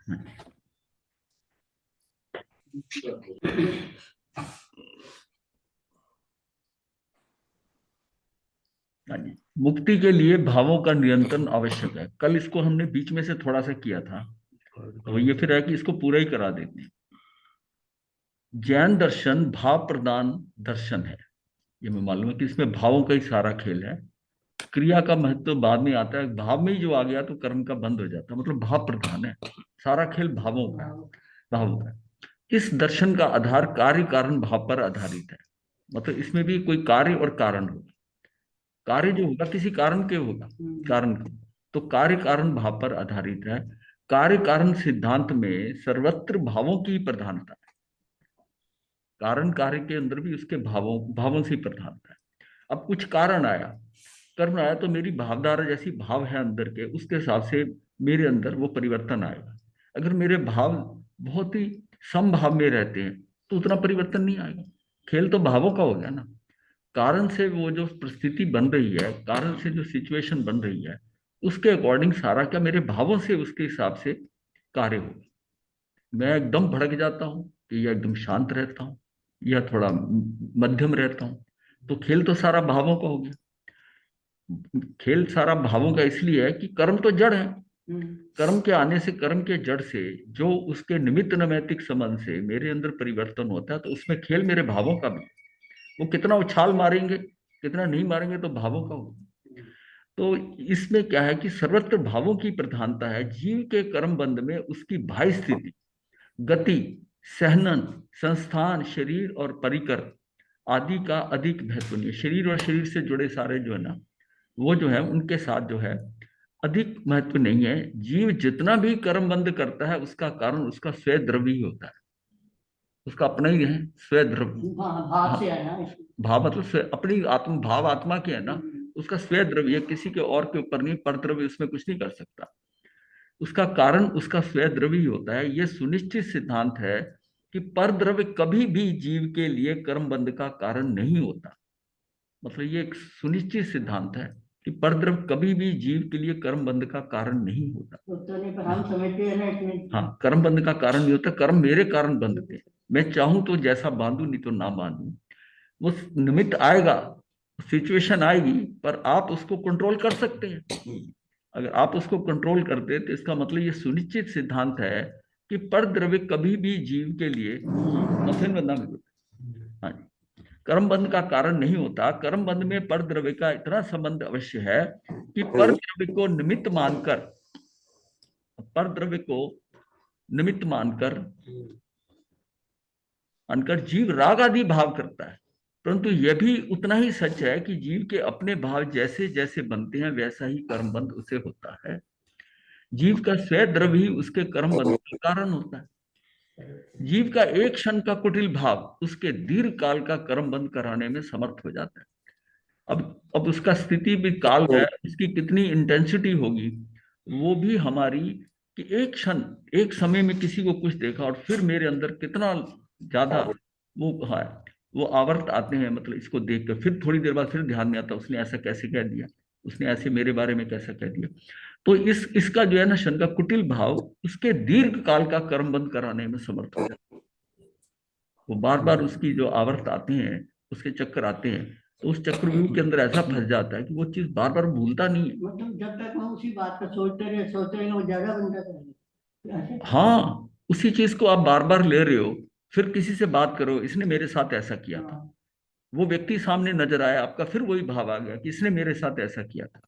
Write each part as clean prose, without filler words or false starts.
हाँ जी। मुक्ति के लिए भावों का नियंत्रण आवश्यक है। कल इसको हमने बीच में से थोड़ा सा किया था, तो ये फिर है कि इसको पूरा ही करा देते हैं। जैन दर्शन भाव प्रधान दर्शन है। ये मैं मालूम है कि इसमें भावों का ही सारा खेल है। क्रिया का महत्व तो बाद में आता है। भाव में ही जो आ गया तो कर्म का बंद हो जाता है, मतलब भाव प्रधान है। सारा खेल भावों का है, भावों का है। इस दर्शन का आधार कार्य कारण भाव पर आधारित है। मतलब इसमें भी कोई कार्य और कारण होगा। कार्य जो होगा किसी कारण के होगा, कारण के। तो कार्य कारण भाव पर आधारित है। कार्य कारण सिद्धांत में सर्वत्र भावों की प्रधानता है। कारण कार्य के अंदर भी उसके भावों भावों से प्रधानता है। अब कुछ कारण आया, कर्म आया, तो मेरी भावधारा जैसी भाव है अंदर के, उसके हिसाब से मेरे अंदर वो परिवर्तन आएगा। अगर मेरे भाव बहुत ही समभाव में रहते हैं तो उतना परिवर्तन नहीं आएगा। खेल तो भावों का हो गया ना। कारण से वो जो परिस्थिति बन रही है, कारण से जो सिचुएशन बन रही है, उसके अकॉर्डिंग सारा क्या मेरे भावों से उसके हिसाब से कार्य होगा। मैं एकदम भड़क जाता हूँ कि या एकदम शांत रहता हूँ या थोड़ा मध्यम रहता हूँ। तो खेल तो सारा भावों का हो गया। खेल सारा भावों का इसलिए है कि कर्म तो जड़ है। कर्म के आने से, कर्म के जड़ से जो उसके निमित्त नैमित्तिक संबंध से मेरे अंदर परिवर्तन होता है, तो उसमें खेल मेरे भावों का भी। वो कितना उछाल मारेंगे कितना नहीं मारेंगे तो भावों का होगा। तो इसमें क्या है कि सर्वत्र भावों की प्रधानता है। जीव के कर्म बंध में उसकी बाह्य स्थिति, गति, सहनन, संस्थान, शरीर और परिकर आदि का अधिक महत्व नहीं है। शरीर और शरीर से जुड़े सारे जो है ना, वो जो है उनके साथ जो है अधिक महत्व नहीं है। जीव जितना भी कर्म बंद करता है उसका कारण उसका स्वयं द्रव्य ही होता है। उसका अपना ही है स्वयं द्रव्य। भाव से है ना। भाव मतलब अपनी आत्म भाव आत्मा की है ना। उसका स्वयं द्रव्य किसी के और के ऊपर नहीं, पर द्रव्य उसमें कुछ नहीं कर सकता। उसका कारण उसका स्वयं द्रव्य ही होता है। यह सुनिश्चित सिद्धांत है कि पर द्रव्य कभी भी जीव के लिए कर्म बंध का कारण नहीं होता। मतलब ये एक सुनिश्चित सिद्धांत है कि पर द्रव्य कभी भी जीव के लिए कर्म बंध का कारण नहीं होता। तो नहीं, पर हम समझते हैं ना इसमें। हाँ, कर्म बंध का कारण नहीं होता, कर्म मेरे कारण बंधते हैं। मैं चाहूं तो जैसा बांधू, नहीं तो ना बांधू। वो निमित्त आएगा, सिचुएशन आएगी, पर आप उसको कंट्रोल कर सकते हैं। अगर आप उसको कंट्रोल करते तो इसका मतलब ये सुनिश्चित सिद्धांत है कि पर द्रव्य कभी भी जीव के लिए मथिन बंधा में। हाँ जी। कर्म बंध का कारण नहीं होता। कर्म बंध में पर द्रव्य का इतना संबंध अवश्य है कि पर द्रव्य को निमित्त मानकर, पर द्रव्य को निमित्त मानकर अनकर जीव राग आदि भाव करता है। परंतु यह भी उतना ही सच है कि जीव के अपने भाव जैसे जैसे बनते हैं वैसा ही कर्म बंध उसे होता है। जीव का स्वयं द्रव्य ही उसके कर्म बंध का कारण होता है। जीव का एक क्षण का कुटिल भाव उसके दीर्घ काल का कर्म बंद कराने में समर्थ हो जाता है। अब उसका स्थिति भी काल है, उसकी कितनी इंटेंसिटी होगी वो भी हमारी, कि एक क्षण, एक समय में किसी को कुछ देखा और फिर मेरे अंदर कितना ज्यादा वो है, वो आवर्त आते हैं। मतलब इसको देख कर फिर थोड़ी देर बाद फिर ध्यान में आता उसने ऐसा कैसे कह दिया, उसने ऐसे मेरे बारे में कैसा कह दिया। तो इसका जो है ना क्षण का कुटिल भाव उसके दीर्घ काल का कर्म बंद कराने में समर्थ हो जाता है। वो बार बार उसकी जो आवर्त आते हैं, उसके चक्कर आते हैं, तो उस चक्रव्यूह के अंदर ऐसा फंस जाता है कि वो चीज बार बार भूलता नहीं है। मतलब जब तक हम उसी बात का सोचते रहे वो ज्यादा बन जाता है। हाँ, उसी चीज को आप बार बार ले रहे हो। फिर किसी से बात करो, इसने मेरे साथ ऐसा किया था। वो व्यक्ति सामने नजर आया आपका, फिर वही भाव आ गया कि इसने मेरे साथ ऐसा किया था।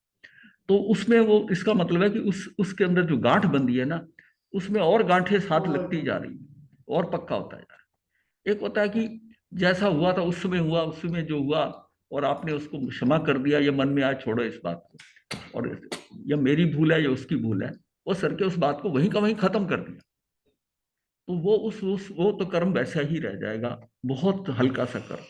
तो उसमें वो, इसका मतलब है कि उसके अंदर जो गांठ बंधी है ना, उसमें और गांठें साथ लगती जा रही और पक्का होता जा रहा है। एक होता है कि जैसा हुआ था उस समय हुआ, उस समय जो हुआ और आपने उसको क्षमा कर दिया, या मन में आज छोड़ो इस बात को, और या मेरी भूल है या उसकी भूल है, वो सर के उस बात को वहीं का वहीं खत्म कर दिया। तो वो वो तो कर्म वैसा ही रह जाएगा, बहुत हल्का सा कर्म।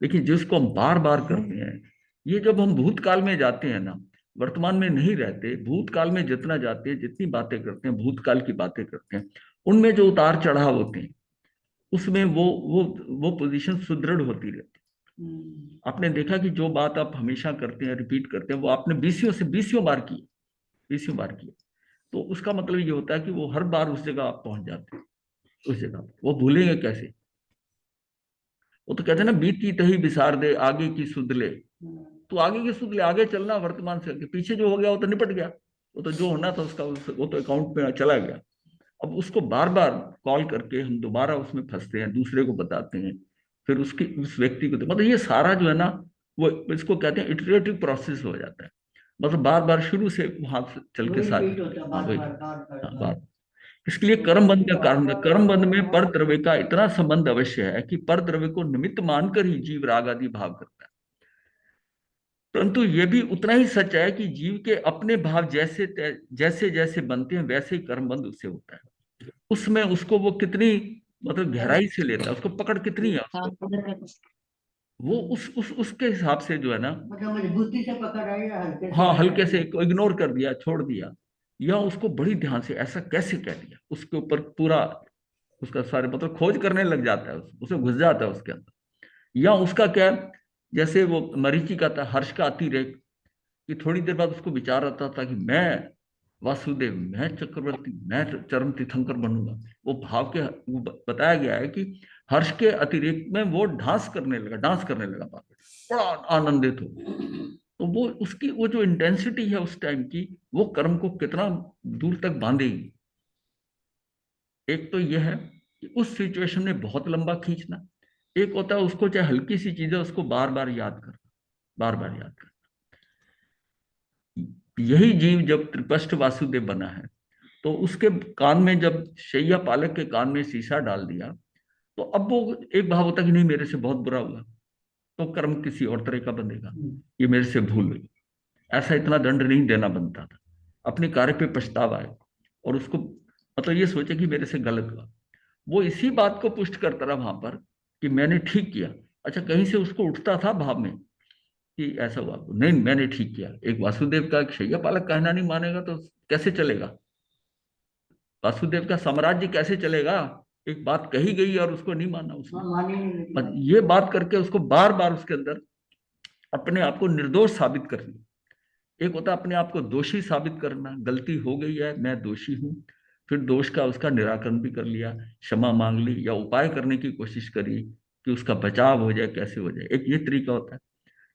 लेकिन जिसको हम बार बार करते हैं, ये जब हम भूतकाल में जाते हैं ना, वर्तमान में नहीं रहते, भूतकाल में जितना जाते हैं, जितनी बातें करते हैं, भूतकाल की बातें करते हैं, उनमें जो उतार चढ़ाव होते हैं, उसमें वो पोजीशन सुदृढ़ होती रहती है। आपने देखा कि जो बात आप हमेशा करते हैं, रिपीट करते हैं, वो आपने बीसियों से बीसियों बार की, बीसियों बार की। तो उसका मतलब ये होता है कि वो हर बार उस जगह आप पहुंच जाते हैं, उस जगह वो भूलेंगे कैसे। वो तो कहते हैं ना, बीती तही बिसार दे आगे की सुध ले। तो आगे की सुध ले, आगे चलना वर्तमान से, पीछे जो हो गया वो तो निपट गया, वो तो जो होना था उसका वो तो अकाउंट में चला गया। अब उसको बार बार कॉल करके हम दोबारा उसमें फंसते हैं, दूसरे को बताते हैं, फिर उसकी उस व्यक्ति को, तो मतलब ये सारा जो है ना, वो इसको कहते हैं इटरेटिव प्रोसेस हो जाता है। मतलब बार बार शुरू से वहां से चल के साथ। हाँ वही, हाँ बार। इसके लिए कर्म बंध का कारण है। कर्म बंध में पर द्रव्य का इतना संबंध अवश्य है कि पर द्रव्य को निमित्त मानकर ही जीव राग आदि भाव करता है। परंतु यह भी उतना ही सच है कि जीव के अपने भाव जैसे जैसे जैसे बनते हैं वैसे ही कर्म बंध उससे होता है। उसमें उसको वो कितनी मतलब गहराई से लेता है, उसको पकड़ कितनी है उसको, वो उस उसके हिसाब से जो है ना, मतलब मजबूती से पकड़ रही है, हल्के से हाँ हल्के से इग्नोर कर दिया, छोड़ दिया, या उसको बड़ी ध्यान से ऐसा कैसे कह दिया, उसके ऊपर पूरा उसका सारे मतलब खोज करने लग जाता है, उसे घुस जाता है उसके अंदर। या उसका क्या है, जैसे वो मरीचि का था हर्ष का अतिरेक, कि थोड़ी देर बाद उसको विचार आता था कि मैं वासुदेव, मैं चक्रवर्ती, मैं चरम तीर्थंकर बनूंगा। वो भाव के वो बताया गया है कि हर्ष के अतिरेक में वो डांस करने लगा, डांस करने लगा, बड़ा आनंदित हो। तो वो उसकी वो जो इंटेंसिटी है उस टाइम की, वो कर्म को कितना दूर तक बांधेगी। एक तो यह है कि उस सिचुएशन में बहुत लंबा खींचना, एक होता है उसको चाहे हल्की सी चीज है उसको बार बार याद करना, बार बार याद करना। यही जीव जब त्रिपष्ट वासुदेव बना है, तो उसके कान में जब शैया पालक के कान में शीशा डाल दिया, तो अब वो एक भाव होता कि नहीं मेरे से बहुत बुरा हुआ, तो कर्म किसी और तरह का बनेगा, ये मेरे से भूल हुई, ऐसा इतना दंड नहीं देना बनता था। अपने कार्य पे पछतावा है, और उसको मतलब ये सोचे कि मेरे से गलत हुआ, वो इसी बात को पुष्ट करता रहा वहां पर कि मैंने ठीक किया। अच्छा, कहीं से उसको उठता था भाव में कि ऐसा हुआ, नहीं मैंने ठीक किया। एक वासुदेव का एक शैया पालक कहना नहीं मानेगा तो कैसे चलेगा, वासुदेव का साम्राज्य कैसे चलेगा। एक बात कही गई और उसको नहीं माना उसने, बस ये बात करके उसको बार बार उसके अंदर अपने आप को निर्दोष साबित करना। एक होता है अपने आप को दोषी साबित करना, गलती हो गई है मैं दोषी हूं, फिर दोष का उसका निराकरण भी कर लिया, क्षमा मांग ली या उपाय करने की कोशिश करी कि उसका बचाव हो जाए, कैसे हो जाए, एक ये तरीका होता है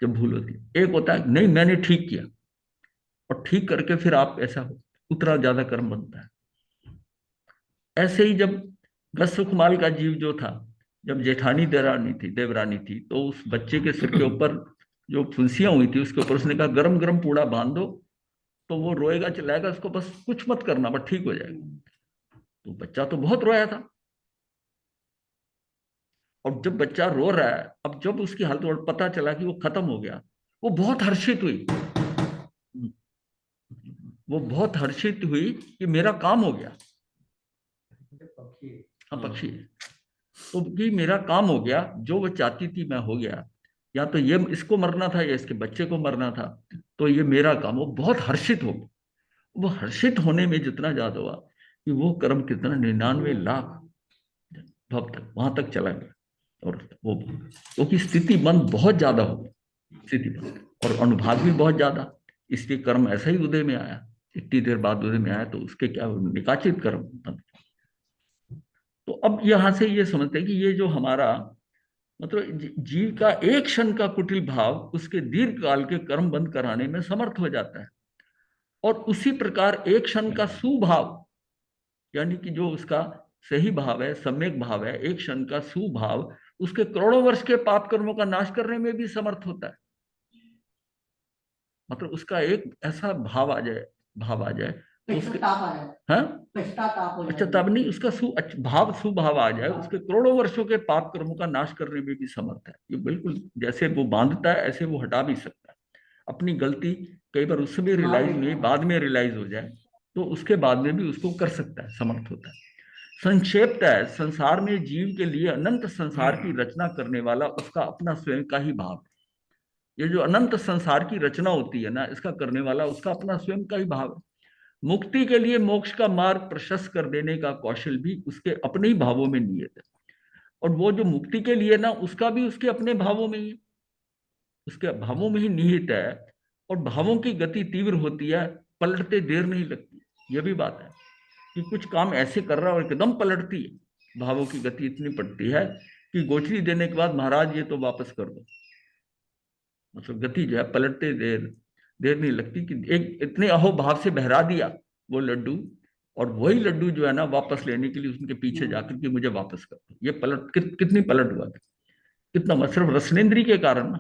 जब भूल होती है। एक होता है नहीं मैंने ठीक किया, और ठीक करके फिर आप ऐसा हो, उतना ज्यादा कर्म बनता है। ऐसे ही जब गत सुखमाल का जीव जो था, जब जेठानी देवरानी थी, तो उस बच्चे के सिर के ऊपर जो फुंसियां हुई थी उसके ऊपर उसने कहा गरम गरम पूड़ा बांध दो, तो वो रोएगा चिल्लाएगा, उसको बस कुछ मत करना, बस ठीक हो जाएगा। तो बच्चा तो बहुत रोया था, और जब बच्चा रो रहा है, अब जब उसकी हालत और पता चला कि वो खत्म हो गया, वो बहुत हर्षित हुई, वो बहुत हर्षित हुई कि मेरा काम हो गया। हाँ पक्षी है। तो कि मेरा काम हो गया, जो वो चाहती थी मैं हो गया, या तो ये इसको मरना था या इसके बच्चे को मरना था, तो ये मेरा काम। वो बहुत हर्षित हो, वो हर्षित होने में जितना ज्यादा हुआ कि वो कर्म कितना 99 लाख भव तक वहां तक चला गया। और वो क्योंकि स्थिति मन बहुत ज्यादा हो गई, स्थिति मन और अनुभाग भी बहुत ज्यादा, इसलिए कर्म ऐसा ही उदय में आया। इतनी देर बाद उदय में आया तो उसके क्या निकाचित कर्म। तो अब यहां से ये समझते हैं कि ये जो हमारा मतलब जीव का एक क्षण का कुटिल भाव उसके दीर्घ काल के कर्म बंद कराने में समर्थ हो जाता है। और उसी प्रकार एक क्षण का सुभाव, यानी कि जो उसका सही भाव है, सम्यक भाव है, एक क्षण का सुभाव उसके करोड़ों वर्ष के पाप कर्मों का नाश करने में भी समर्थ होता है। मतलब उसका एक ऐसा भाव आ जाए तो उसके हाँ अच्छा तब नहीं, उसका भाव सुभाव आ जाए, उसके करोड़ों वर्षों के पाप कर्मों का नाश करने में भी समर्थ है। ये बिल्कुल जैसे वो बांधता है ऐसे वो हटा भी सकता है। अपनी गलती कई बार उस समय रियलाइज नहीं, बाद में रियलाइज हो जाए तो उसके बाद में भी उसको कर सकता है, समर्थ होता है। संक्षेपतः है, संसार में जीव के लिए अनंत संसार की रचना करने वाला उसका अपना स्वयं का ही भाव। ये जो अनंत संसार की रचना होती है ना, इसका करने वाला उसका अपना स्वयं का ही भाव है। मुक्ति के लिए मोक्ष का मार्ग प्रशस्त कर देने का कौशल भी उसके अपने ही भावों में निहित है। और वो जो मुक्ति के लिए ना, उसका भी उसके अपने भावों में ही, उसके भावों में ही निहित है। और भावों की गति तीव्र होती है, पलटते देर नहीं लगती। ये भी बात है कि कुछ काम ऐसे कर रहा है और एकदम पलटती है, भावों की गति इतनी पड़ती है कि गोचरी देने के बाद महाराज ये तो वापस कर दो। मतलब गति जो है पलटते देर देर नहीं लगती कि एक इतने अहोभाव से बहरा दिया वो लड्डू, और वही लड्डू जो है ना वापस लेने के लिए उनके पीछे जाकर के मुझे वापस कर दो। ये पलट कितनी पलट हुआ, कितना सिर्फ रसनेन्द्री के कारण ना।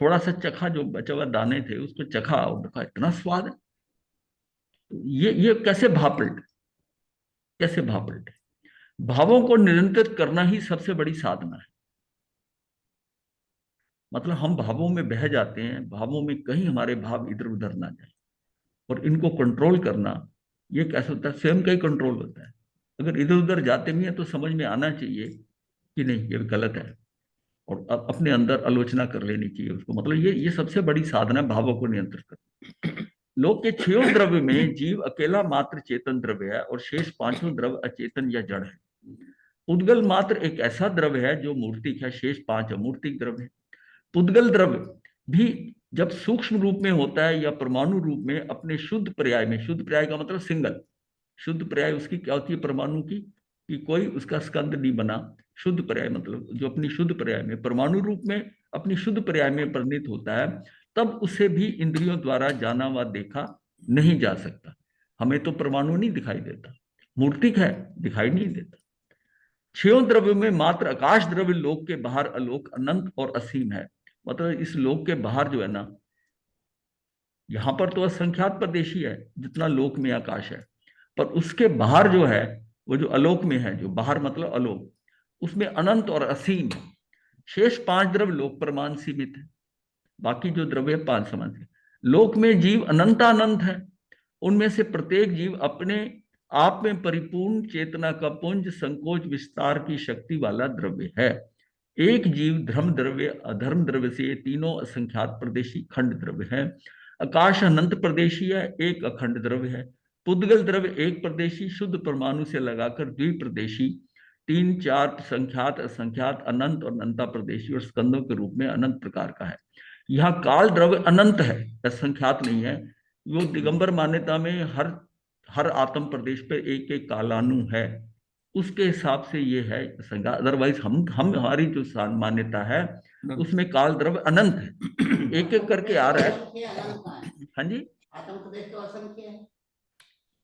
थोड़ा सा चखा, जो बचा हुआ दाने थे उसको चखा और देखा इतना स्वाद है। तो ये कैसे भाव पलटे, कैसे भाव पलटे। भावों को नियंत्रित करना ही सबसे बड़ी साधना है। मतलब हम भावों में बह जाते हैं, भावों में कहीं हमारे भाव इधर उधर ना जाए, और इनको कंट्रोल करना ये कैसे होता है, स्वयं का ही कंट्रोल होता है। अगर इधर उधर जाते भी हैं तो समझ में आना चाहिए कि नहीं ये गलत है, और अपने अंदर आलोचना कर लेनी चाहिए उसको। मतलब ये सबसे बड़ी साधना है भावों को नियंत्रित करना। लोक के छयों द्रव्य में जीव अकेला मात्र चेतन द्रव्य है, और शेष पांचों द्रव्य अचेतन या जड़ है। पुद्गल मात्र एक ऐसा द्रव्य है जो मूर्तिक है, शेष पांच अमूर्तिक द्रव्य है। पुद्गल द्रव्य भी जब सूक्ष्म रूप में होता है या परमाणु रूप में अपने शुद्ध पर्याय में, शुद्ध पर्याय का मतलब सिंगल, शुद्ध पर्याय उसकी क्या होती है परमाणु की, कि कोई उसका स्कंद नहीं बना। शुद्ध पर्याय मतलब जो अपनी शुद्ध पर्याय में परमाणु रूप में अपनी शुद्ध पर्याय में परिणित होता है, तब उसे भी इंद्रियों द्वारा जाना व देखा नहीं जा सकता। हमें तो परमाणु नहीं दिखाई देता, मूर्तिक है, दिखाई नहीं देता। छयों द्रव्य में मात्र आकाश द्रव्य लोक के बाहर अलोक अनंत और असीम है। मतलब इस लोक के बाहर जो है ना, यहां पर तो असंख्यात प्रदेशी है जितना लोक में आकाश है, पर उसके बाहर जो है वो जो अलोक में है, जो बाहर मतलब अलोक, उसमें अनंत और असीम है। शेष पांच द्रव्य लोक प्रमाण सीमित है, बाकी जो द्रव्य पांच समान है। लोक में जीव अनंतानंत है, उनमें से प्रत्येक जीव अपने आप में परिपूर्ण चेतना का पुंज संकोच विस्तार की शक्ति वाला द्रव्य है। एक जीव धर्म द्रव्य अधर्म द्रव्य से तीनों असंख्यात प्रदेशी खंड द्रव्य है। आकाश अनंत प्रदेशी है, एक अखंड द्रव्य है। पुद्गल द्रव्य एक प्रदेशी शुद्ध परमाणु से लगाकर द्विप्रदेशी, तीन चार संख्यात असंख्यात अनंत और अनंता प्रदेशी और स्कंदों के रूप में अनंत प्रकार का है। यहाँ काल द्रव्य अनंत है, असंख्यात नहीं है। वो दिगंबर मान्यता में हर हर आत्म प्रदेश पे एक एक कालानु है, उसके हिसाब से ये है संज्ञा। अदरवाइज हम हमारी जो मान्यता है उसमें काल द्रव्य अनंत है, एक एक करके आ रहा है। हाँ जी, आत्म प्रदेश तो असंख्य है।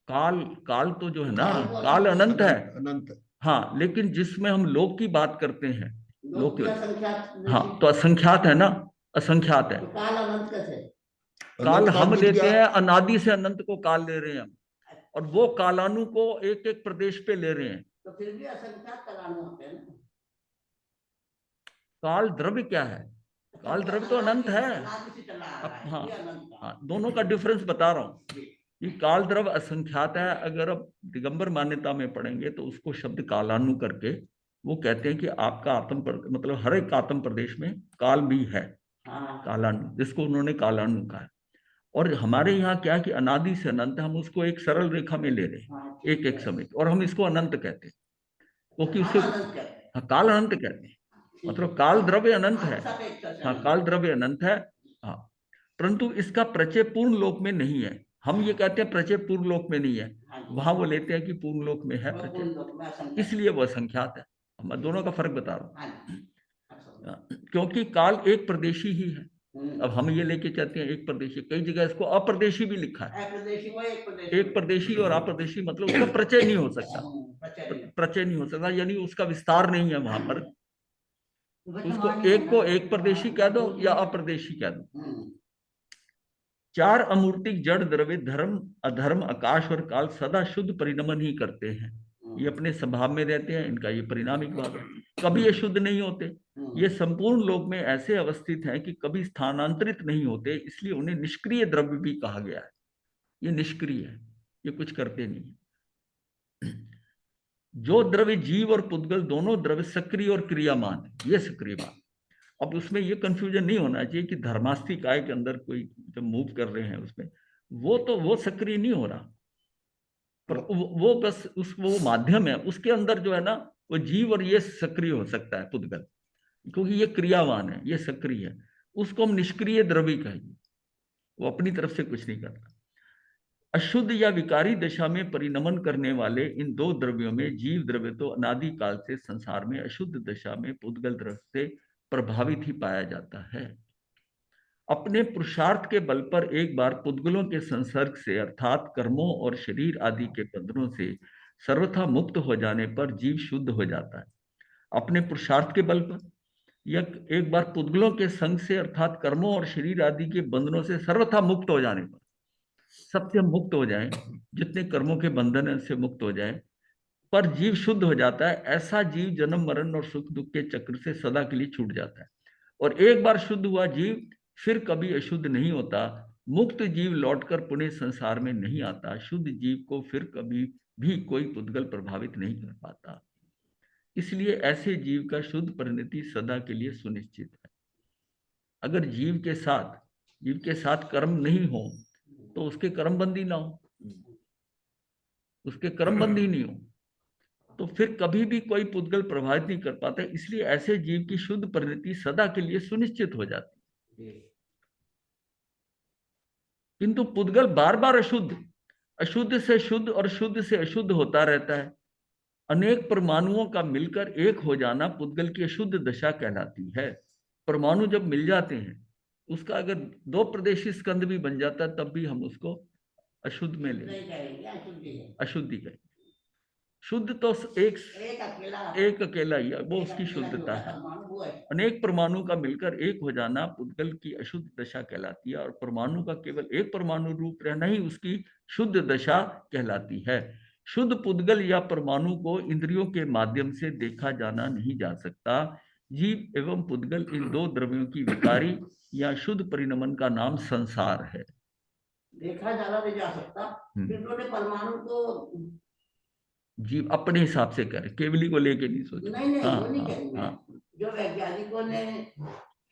काल काल तो जो है ना, काल अनंत है। अनंत। हाँ, लेकिन जिसमें हम लोक की बात करते हैं, लोक लोक असंख्यात। हाँ तो असंख्यात है ना, असंख्यात है। तो काल अनंत कैसे? काल अनंत हम बुझ लेते गया। हैं, अनादि से अनंत को काल ले रहे हैं हम, और वो कालानु को एक एक प्रदेश पे ले रहे हैं। तो फिर भी असंख्यात कालानु होते हैं ना। काल द्रव्य क्या है, काल द्रव्य तो अनंत है। अनादि से चला आ रहा है, हाँ ये अनंत का। हाँ, दोनों का डिफरेंस बता रहा हूँ। ये काल द्रव्य असंख्यात है। अगर आप दिगंबर मान्यता में पढ़ेंगे तो उसको शब्द कालानु करके वो कहते हैं कि आपका मतलब हर एक आत्म प्रदेश में काल भी है। हाँ। कालानु, जिसको उन्होंने कालानु कहा है। और हमारे यहाँ क्या है कि अनादि से अनंत, हम उसको एक सरल रेखा में ले रहे हैं, हाँ, एक एक समय, और हम इसको अनंत कहते हैं, क्योंकि काल उसके अनंत कहते हैं। हाँ, काल अनंत कहते हैं। मतलब काल द्रव्य अनंत है। हाँ, काल द्रव्य अनंत है। हाँ, परंतु इसका प्रचय पूर्ण लोक में नहीं है। हम ये कहते हैं प्रचय पूर्ण लोक में नहीं है, वहां वो लेते हैं कि पूर्ण लोक में है प्रचय, इसलिए वो असंख्यात है। मैं दोनों का फर्क बता रहा हूँ, क्योंकि काल एक प्रदेशी ही है। अब हम ये लेके चलते हैं एक प्रदेशी, कई जगह इसको अप्रदेशी भी लिखा है। एक प्रदेशी और अप्रदेशी मतलब उसका प्रचय नहीं हो सकता, प्रचय नहीं हो सकता, यानी उसका विस्तार नहीं है वहां पर। उसको एक को एक प्रदेशी कह दो या अप्रदेशी कह दो। चार अमूर्तिक जड़ द्रव्य धर्म अधर्म आकाश और काल सदा शुद्ध परिणमन ही करते हैं। ये अपने स्वभाव में रहते हैं, इनका ये परिणामिक भाव है, कभी ये शुद्ध नहीं होते। ये संपूर्ण लोक में ऐसे अवस्थित हैं कि कभी स्थानांतरित नहीं होते, इसलिए उन्हें निष्क्रिय द्रव्य भी कहा गया है। ये निष्क्रिय है, ये कुछ करते नहीं। जो द्रव्य जीव और पुद्गल दोनों द्रव्य सक्रिय और क्रियामान है, ये सक्रिय बात। अब उसमें ये कंफ्यूजन नहीं होना चाहिए कि धर्मास्थी काय के अंदर कोई जब मूव कर रहे हैं उसमें वो सक्रिय नहीं हो रहा, पर वो बस वो माध्यम है, उसके अंदर जो है ना वो जीव और ये सक्रिय हो सकता है पुद्गल, क्योंकि ये क्रियावान है, ये सक्रिय है। उसको हम निष्क्रिय द्रव्य कहेंगे, वो अपनी तरफ से कुछ नहीं करता। अशुद्ध या विकारी दशा में परिणमन करने वाले इन दो द्रव्यों में जीव द्रव्य तो अनादि काल से संसार में अशुद्ध दशा में पुद्गल द्रव्य से प्रभावित ही पाया जाता है। अपने पुरुषार्थ के बल पर एक बार पुद्गलों के संसर्ग से अर्थात कर्मों और शरीर आदि के बंधनों से सर्वथा मुक्त हो जाने पर जीव शुद्ध हो जाता है। अपने पुरुषार्थ के बल पर या एक बार पुद्गलों के संग से अर्थात कर्मों और शरीर आदि के बंधनों से सर्वथा मुक्त हो जाने पर, सबसे मुक्त हो जाए, जितने कर्मों के बंधन है उससे मुक्त हो जाए, पर जीव शुद्ध हो जाता है। ऐसा जीव जन्म मरण और सुख दुख के चक्र से सदा के लिए छूट जाता है। और एक बार शुद्ध हुआ जीव फिर कभी अशुद्ध नहीं होता। मुक्त जीव लौटकर पुनः संसार में नहीं आता। शुद्ध जीव को फिर कभी भी कोई पुद्गल प्रभावित नहीं कर पाता। इसलिए ऐसे जीव का शुद्ध परिणति सदा के लिए सुनिश्चित है। अगर जीव के साथ कर्म नहीं हो तो उसके कर्मबंदी ना हो, उसके कर्मबंदी नहीं हो तो फिर कभी भी कोई पुद्गल प्रभावित नहीं कर पाता। इसलिए ऐसे जीव की शुद्ध परिणति सदा के लिए सुनिश्चित हो जाती है। किंतु पुद्गल बार बार अशुद्ध से शुद्ध और शुद्ध से अशुद्ध होता रहता है। अनेक परमाणुओं का मिलकर एक हो जाना पुद्गल की अशुद्ध दशा कहलाती है। परमाणु जब मिल जाते हैं, उसका अगर दो प्रदेशी स्कंद भी बन जाता है तब भी हम उसको अशुद्ध में ले, अशुद्धि कहेंगे। शुद्ध तो एक अकेला ही है, वो उसकी शुद्धता है। अनेक परमाणु का मिलकर एक हो जाना पुद्गल की अशुद्ध दशा कहलाती है और परमाणु का केवल एक परमाणु रूप रहना ही उसकी शुद्ध दशा कहलाती है। शुद्ध पुद्गल या परमाणु को इंद्रियों के माध्यम से देखा जाना नहीं जा सकता। जीव एवं पुद्गल इन दो द्रव्यों की विकारी या शुद्ध परिणमन का नाम संसार है। देखा जाना नहीं जा सकता, इन्होंने परमाणु को जीव अपने हिसाब से करे, केवली को लेके नहीं सोचे। नहीं, वो नहीं कह रही मैं। जो वैज्ञानिकों ने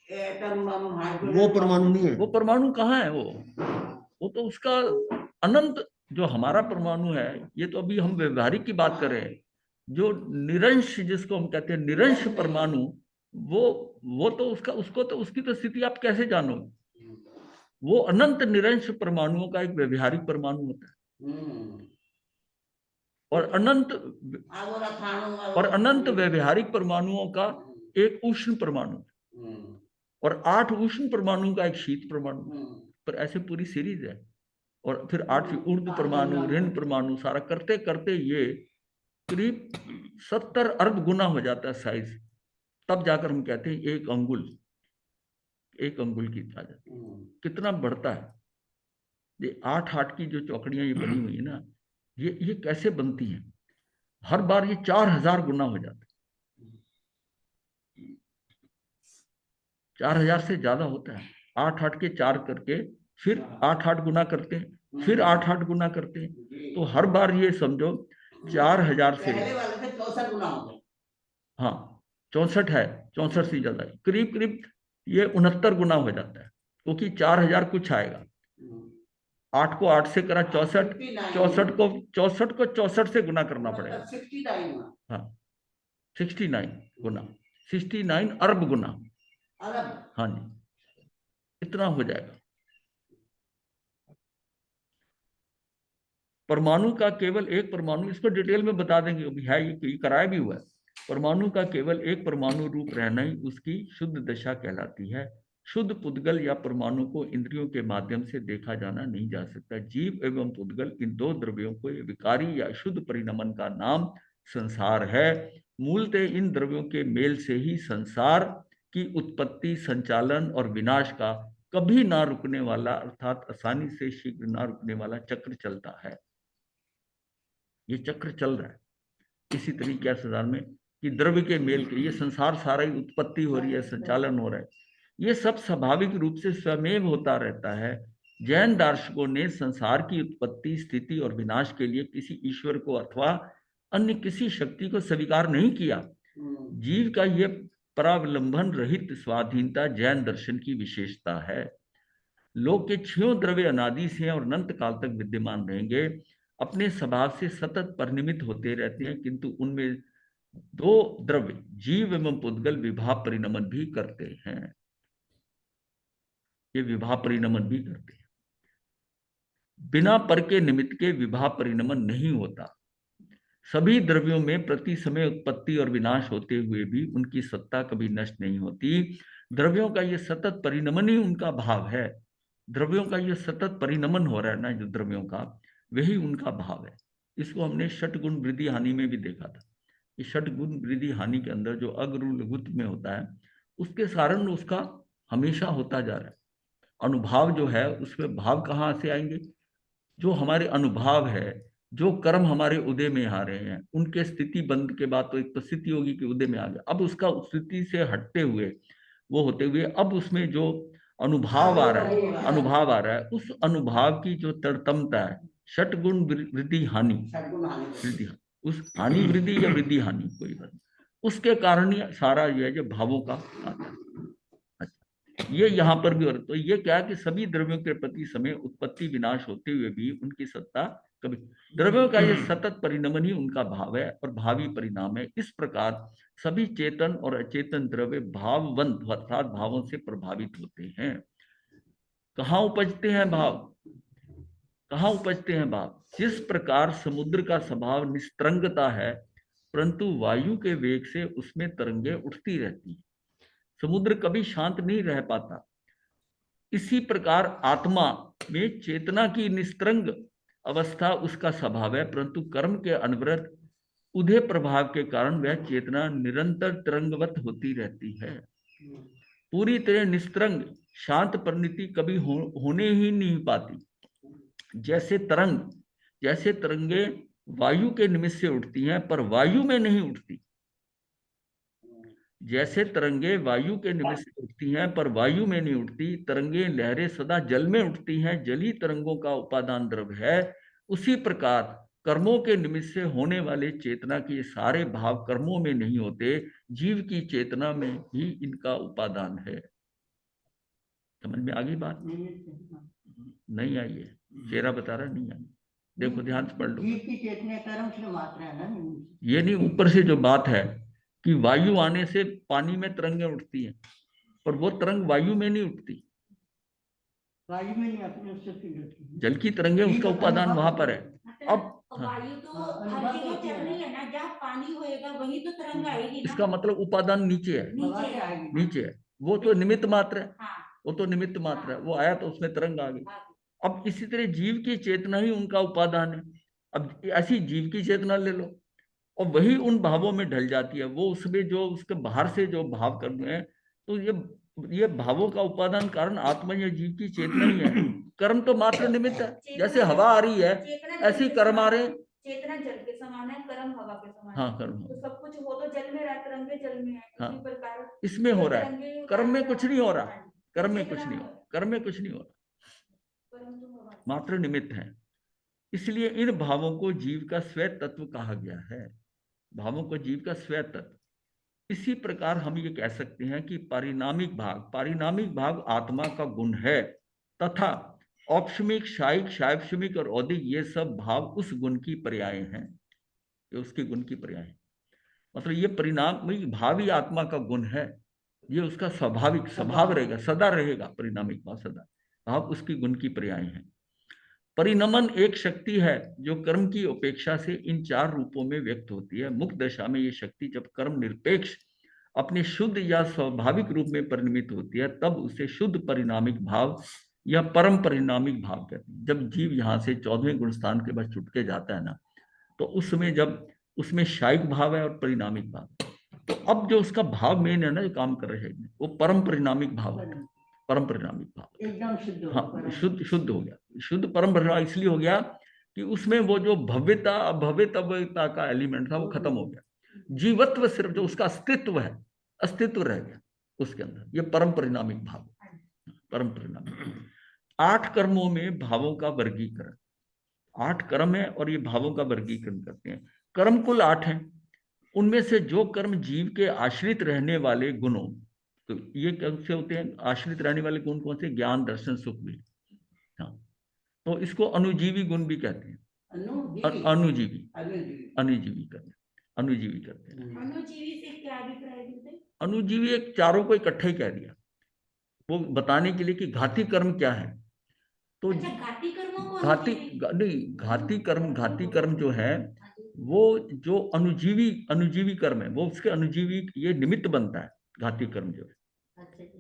एटम बम, वो परमाणु नहीं है। वो परमाणु कहाँ है? वो तो उसका अनंत, जो हमारा परमाणु है, ये तो अभी हम व्यवहारिक की बात कर रहे हैं। जो निरंश, जिसको हम कहते हैं निरंश परमाणु, वो तो उसको तो उसकी तो स्थिति आप कैसे जानोगे? वो अनंत निरंश परमाणुओं का एक व्यवहारिक परमाणु होता है और अनंत व्यवहारिक परमाणुओं का एक उष्ण परमाणु और 8 उष्ण परमाणु का एक शीत परमाणु। पर ऐसे पूरी सीरीज है। और फिर 8 ऊर्ध्व परमाणु, ऋण परमाणु, सारा करते करते ये करीब 70 अरब गुना हो जाता है साइज। तब जाकर हम कहते हैं एक अंगुल की ताकत कितना बढ़ता है। ये 8 की जो चौकड़ियां ये बनी हुई है ना, ये कैसे बनती हैं? हर बार ये 4000 गुना हो जाता है। 4000 से ज्यादा होता है। 8 के 4 करके फिर 8 गुना करते हैं, फिर 8 गुना करते हैं। तो हर बार ये समझो 4000 से, पहले वाले से 64 गुना हो गए। हाँ 64 है, 64 से ज्यादा करीब करीब ये 69 गुना हो जाता है, क्योंकि 4000 कुछ आएगा। 8 को 8 से करा 64, 64 को 64 से गुना करना पड़ेगा। 69, हाँ 69 गुना, 69 अरब गुना। हाँ जी, इतना हो जाएगा। परमाणु का केवल एक परमाणु, इसको डिटेल में बता देंगे, अभी है ये कराया भी हुआ है। परमाणु का केवल एक परमाणु रूप रहना ही उसकी शुद्ध दशा कहलाती है। शुद्ध पुद्गल या परमाणु को इंद्रियों के माध्यम से देखा जाना नहीं जा सकता। जीव एवं पुद्गल इन दो द्रव्यों को विकारी या शुद्ध परिणमन का नाम संसार है। मूलतः इन द्रव्यों के मेल से ही संसार की उत्पत्ति, संचालन और विनाश का कभी ना रुकने वाला, अर्थात आसानी से शीघ्र ना रुकने वाला चक्र चलता है। ये चक्र चल रहा है इसी तरीके से में कि द्रव्य के मेल के ये संसार सारा ही उत्पत्ति हो रही है, संचालन हो रहा है। ये सब स्वाभाविक रूप से स्वयं होता रहता है। जैन दार्शनिकों ने संसार की उत्पत्ति, स्थिति और विनाश के लिए किसी ईश्वर को अथवा अन्य किसी शक्ति को स्वीकार नहीं किया। जीव का यह परावलंबन रहित स्वाधीनता जैन दर्शन की विशेषता है। लोक के 6 द्रव्य अनादि से और अनंत काल तक विद्यमान रहेंगे, अपने स्वभाव से सतत परिणमित होते रहते हैं, किंतु उनमें 2 द्रव्य जीव एवं पुद्गल विभा परिणमन भी करते हैं। ये विभा परिणमन भी करते हैं। बिना पर के निमित्त के विभाव परिणमन नहीं होता। सभी द्रव्यों में प्रति समय उत्पत्ति और विनाश होते हुए भी उनकी सत्ता कभी नष्ट नहीं होती। द्रव्यों का ये सतत परिणमन ही उनका भाव है। द्रव्यों का ये सतत परिणमन हो रहा है ना, जो द्रव्यों का, वही उनका भाव है। इसको हमने षट गुण वृद्धि हानि में भी देखा था कि षट गुण वृद्धि हानि के अंदर जो अग्र लघुत में होता है, उसके कारण उसका हमेशा होता जा रहा है। अनुभाव जो है उसमें भाव कहाँ से आएंगे? जो हमारे अनुभाव है, जो कर्म हमारे उदय में आ रहे हैं, उनके स्थिति बंद के बाद तो एक तो स्थिति होगी कि उदय में आ गया, अब उसका स्थिति से हटते हुए, वो होते हुए, अब उसमें जो अनुभाव आ रहा है, अनुभाव आ रहा है, उस अनुभाव की जो तरतमता है, षट गुण वृद्धि हानि, वृद्धि, उस हानि वृद्धि या वृद्धि हानि कोई बात, उसके कारण ही सारा जो है जो भावों का आता है। ये यहाँ पर भी, और तो ये क्या है कि सभी द्रव्यों के प्रति समय उत्पत्ति विनाश होते हुए भी उनकी सत्ता कभी, द्रव्यों का ये सतत परिणमन ही उनका भाव है और भावी परिणाम है। इस प्रकार सभी चेतन और अचेतन द्रव्य भाववंत अर्थात भावों से प्रभावित होते हैं। कहाँ उपजते हैं भाव? कहाँ उपजते हैं भाव? जिस प्रकार समुद्र का स्वभाव निस्तरंगता है, परंतु वायु के वेग से उसमें तरंगे उठती रहती हैं। समुद्र कभी शांत नहीं रह पाता। इसी प्रकार आत्मा में चेतना की निस्तरंग अवस्था उसका स्वभाव है, परंतु कर्म के अनवरत उदय प्रभाव के कारण वह चेतना निरंतर तरंगवत होती रहती है। पूरी तरह निस्तरंग शांत परिणति कभी होने ही नहीं पाती। जैसे तरंगे वायु के निमित्त से उठती हैं पर वायु में नहीं उठती, जैसे तरंगे वायु के निमित्त से उठती हैं पर वायु में नहीं उठती, तरंगे लहरें सदा जल में उठती हैं, जली तरंगों का उपादान द्रव्य है। उसी प्रकार कर्मों के निमित्त से होने वाले चेतना के सारे भाव कर्मों में नहीं होते, जीव की चेतना में ही इनका उपादान है। समझ में आ गई बात? नहीं आई है, चेहरा बता रहा नहीं आई। देखो ध्यान से पढ़ लो। जीव की चेतना कर्म से मात्र है ना, ये नहीं, ऊपर से जो बात है कि वायु आने से पानी में तरंगें उठती हैं, पर वो तरंग वायु में नहीं उठती, वायु में नहीं, अपने उससे फील होती है। जल की तरंगें उसका उपादान वहां पर है। अब वायु तो हर जगह चल रही है ना, जहाँ पानी होएगा वहीं तो तरंग आएगी ना। इसका मतलब उपादान नीचे है, नीचे है, वो तो निमित्त मात्र है। वो तो निमित्त मात्र है, वो आया तो उसमें तरंग आ गई। अब इसी तरह जीव की चेतना ही उनका उपादान है। अब ऐसी जीव की चेतना ले लो और वही उन भावों में ढल जाती है, वो उसमें जो उसके बाहर से जो भाव करते हैं, तो ये भावों का उपादान कारण आत्मा या जीव की चेतना ही है। कर्म तो मात्र निमित्त है, जैसे हवा आ रही है ऐसे ही कर्म आ रहे हैं। चेतना जल के समान है, कर्म हवा के समान है। हाँ, कर्म तो सब कुछ हो तो जल में रहा, तरंगे जल में है। हाँ, इसी प्रकार इसमें हो रहा है, कर्म में कुछ नहीं हो रहा, कर्म में चेतना कुछ नहीं हो रहा, कर्म में कुछ नहीं हो रहा, मात्र निमित्त है। इसलिए इन भावों को जीव का स्वय तत्व कहा गया है, भावों को जीव का स्वय तत्व। इसी प्रकार हम ये कह सकते हैं कि पारिणामिक भाग आत्मा का गुण है, तथा औपशमिक, शायिक, शायपशमिक और औदिक ये सब भाव उस गुण की पर्याय हैं, ये उसके गुण की पर्याय है। मतलब ये परिणामिक भाव ही आत्मा का गुण है, ये उसका स्वाभाविक स्वभाव रहेगा, सदा रहेगा। परिणामिक भाव सदा भाव उसकी गुण की पर्याय है। परिणमन एक शक्ति है जो कर्म की अपेक्षा से इन चार रूपों में व्यक्त होती है। मुक्त दशा में ये शक्ति जब कर्म निरपेक्ष अपने शुद्ध या स्वाभाविक रूप में परिणमित होती है, तब उसे शुद्ध परिणामिक भाव या परम परिणामिक भाव कहते हैं। जब जीव यहाँ से 14वें गुण स्थान के बाद छुट के जाता है ना, तो उस समय जब उसमें शायिक भाव है और परिणामिक भाव, तो अब जो उसका भाव मेन है ना, जो काम कर रहे हैं, वो परम परिणामिक भाव है। परम परिणामिक भाव एकदम शुद्ध हो, हाँ, शुद्ध हो गया। शुद्ध परम परिणाम इसलिए हो गया कि उसमें वो जो भव्यता अभव्यता का एलिमेंट था वो खत्म हो गया। जीवत्व सिर्फ जो उसका अस्तित्व है, अस्तित्व रह गया उसके अंदर। ये परम परिणामिक भाव, परम परिणामिक। 8 कर्मों में भावों का वर्गीकरण, 8 कर्म है और ये भावों का वर्गीकरण करते हैं। कर्म कुल 8 हैं, उनमें से जो कर्म जीव के आश्रित रहने वाले गुणों, तो ये कैसे होते हैं आश्रित रहने वाले गुण? कौन से? ज्ञान, दर्शन, सुख भी। हाँ, तो इसको अनुजीवी गुण भी कहते हैं। अनुजीवी अनुजीवी करते हैं, अनुजीवी करते हैं। अनुजीवी से क्या अभिप्राय देते? अनुजीवी एक चारों को इकट्ठा ही कह दिया, वो बताने के लिए कि घाती कर्म क्या है। तो अच्छा, घाती कर्मों को नहीं, घाती कर्म जो है वो जो अनुजीवी कर्म है, वो उसके अनुजीवी ये निमित्त बनता है। घाती कर्म जो है,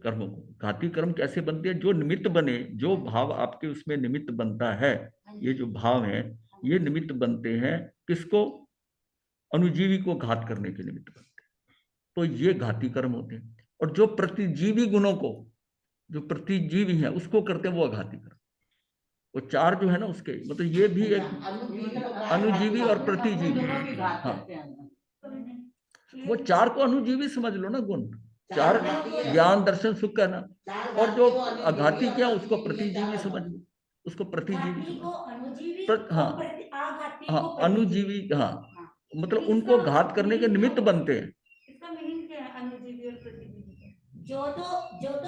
कर्मों को घाती कर्म कैसे बनते हैं? जो निमित्त बने, जो भाव आपके उसमें निमित्त बनता है, ये जो भाव है ये निमित्त बनते हैं किसको? अनुजीवी को घात करने के निमित्त बनते हैं। तो ये घाती कर्म होते हैं। और जो प्रतिजीवी गुणों को, जो प्रतिजीवी है उसको करते हैं, वो अघाती कर्म। वो चार जो है ना उसके, मतलब ये भी एक अनुजीवी और प्रतिजीवी। हाँ, वो चार को अनुजीवी समझ लो ना, गुण चार, ज्ञान दर्शन सुख का ना। और जो अघाती क्या, उसको प्रतिजीवी समझ लो, उसको प्रतिजीवी घाती को समझ अनुजीवी लो। हाँ और आघाती हाँ, को प्रतिजीवी। अनुजीवी, हाँ, मतलब इसका उनको घात करने के मीनिंग निमित्त क्या बनते हैं। इसका मीनिंग क्या है अनुजीवी और प्रतिजीवी का? जो तो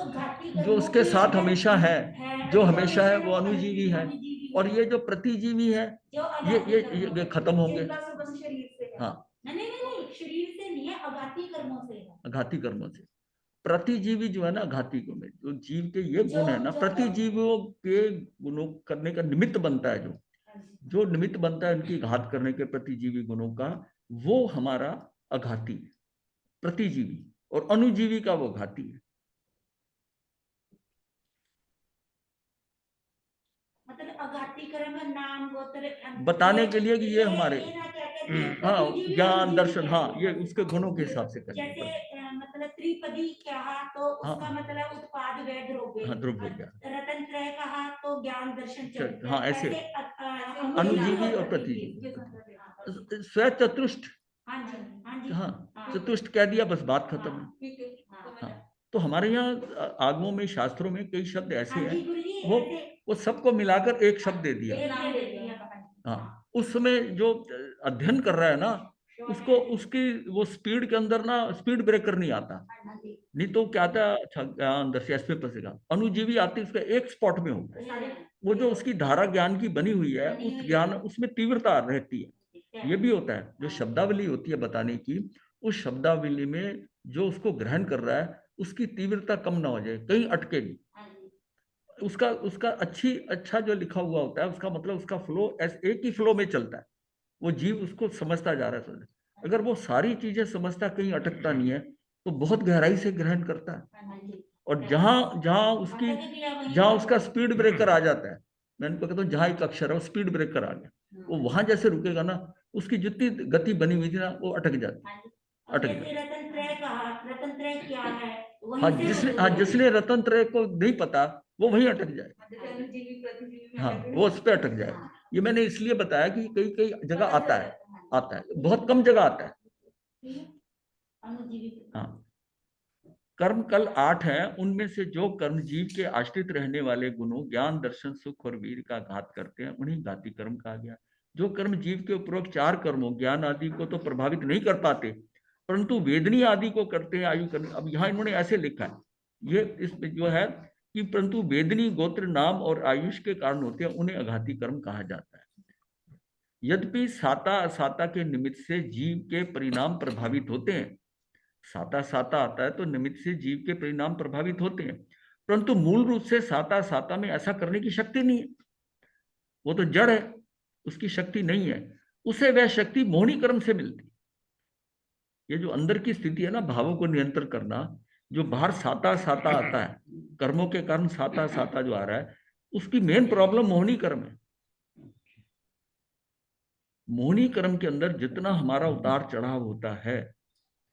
घाती जो कर्मों उसके के साथ अगर हमेशा है, जो जो हमेशा है वो अनुजीवी अनुजीवी है। अनुजीवी और है, ये जो प्रतिजीवी है जो ये अघाती ये कर्मों ये से, खत्म होंगे। जिनका संबंध शरीर से है। हाँ, नहीं, शरीर से नहीं है, अघाती कर्मों से है। अघाती कर्मों से। प्रतिजीवी जो है ना, घाती गुण में जो जीव के ये गुण है ना, जो प्रतिजीवियों के गुणों करने का निमित्त बनता है, जो निमित्त बनता है उनकी घात करने के प्रतिजीवी गुणों का, वो हमारा अघाती है, प्रतिजीवी। और अनुजीवी का वो घाती है। मतलब अघाती कर्म का नाम गोत्र बताने के लिए कि ये हमारे, ये ना क्या कहते हैं, हाँ, प्रतिजीवी ज्ञान अनुजीवी दर्शन, हाँ, कहते ये हैं। उसके गुणों के हिसाब से करनी जैसे पड़ती। मतलब त्रिपदी कहा तो उसका हाँ मतलब उत्पाद वेद द्रव्य। हाँ, ध्रुव हो गया। रतन त्रय कहा तो ज्ञान दर्शन चरित्र। हाँ, ऐसे अनुजीवी अनुजीवी और प्रतिजीवी। प्रतिजीवी। स्व चतुष्ट। हाँ जी, हाँ जी, हाँ, हाँ। चतुष्ट कह दिया, बस बात खत्म है। ठीक है, हाँ। हाँ, तो हमारे यहाँ आगमों में, शास्त्रों में कई शब्द ऐसे हाँ हैं, जी गुरुजी, वो ऐसे वो सबको मिलाकर एक शब्द दे दिया। एक दे दिया। हाँ, उस समय जो अध्ययन कर रहा है ना, उसको उसकी वो स्पीड के अंदर ना स्पीड ब्रेकर नहीं आता। नहीं तो क्या आता है, अच्छा अंदर से ऐसे फंसेगा। अनुजीवी आती है, उसका एक स्पॉट में होता है। वो जो उसकी धारा ज्ञान की बनी हुई है, उस ज्ञान उसमें तीव्रता रहती है। ये भी होता है, जो शब्दावली होती है बताने की, उस शब्दावली में जो उसको ग्रहण कर रहा है उसकी तीव्रता कम ना हो जाए, कहीं अटके नहीं। उसका उसका अच्छा जो लिखा हुआ होता है, उसका मतलब उसका फ्लो एक ही फ्लो में चलता है। वो जीव उसको समझता जा रहा है। अगर वो सारी चीजें समझता, कहीं अटकता नहीं है, तो बहुत गहराई से ग्रहण करता है। और जहां जहां उसका स्पीड ब्रेकर आ जाता है, मैंने तो कहता हूँ जहां एक अक्षर है वो स्पीड ब्रेकर आ गया, वो वहां जैसे रुकेगा ना, उसकी जितनी गति बनी हुई थी ना वो अटक जाती, अटक जाती। रतन त्रय कहा, रतन त्रय क्या है? हाँ, जिसने रतन त्रय को नहीं पता वो वहीं अटक जाए। हाँ, वो उस पर अटक जाए। ये मैंने इसलिए बताया कि कई कई जगह आता है, बहुत कम जगह आता है। हाँ, कर्म कल 8 है, उनमें से जो कर्म जीव के आश्रित रहने वाले गुणों ज्ञान दर्शन सुख और वीर का घात करते हैं, उन्हीं घाती कर्म कहा गया। जो कर्म जीव के उपरोक्त 4 कर्मों ज्ञान आदि को तो प्रभावित नहीं कर पाते, परंतु वेदनी आदि को करते हैं, आयु कर्म। अब यहाँ इन्होंने ऐसे लिखा है, ये इसमें जो है कि परंतु वेदनी गोत्र नाम और आयुष के कारण होते हैं, उन्हें अघाती कर्म कहा जाता है। यद्यपि साता असाता के निमित्त से जीव के परिणाम प्रभावित होते हैं, साता साता आता है तो निमित्त से जीव के परिणाम प्रभावित होते हैं, परंतु मूल रूप से साता साता में ऐसा करने की शक्ति नहीं है। वो तो जड़ है, उसकी शक्ति नहीं है। उसे वह शक्ति मोहनी कर्म से मिलती। ये जो अंदर की स्थिति है ना, भावों को नियंत्रण करना, जो बाहर साता साता आता है, कर्मों के कारण साता साता जो आ रहा है, उसकी मेन प्रॉब्लम मोहनी कर्म है। मोहनी कर्म के अंदर जितना हमारा उतार चढ़ाव होता है,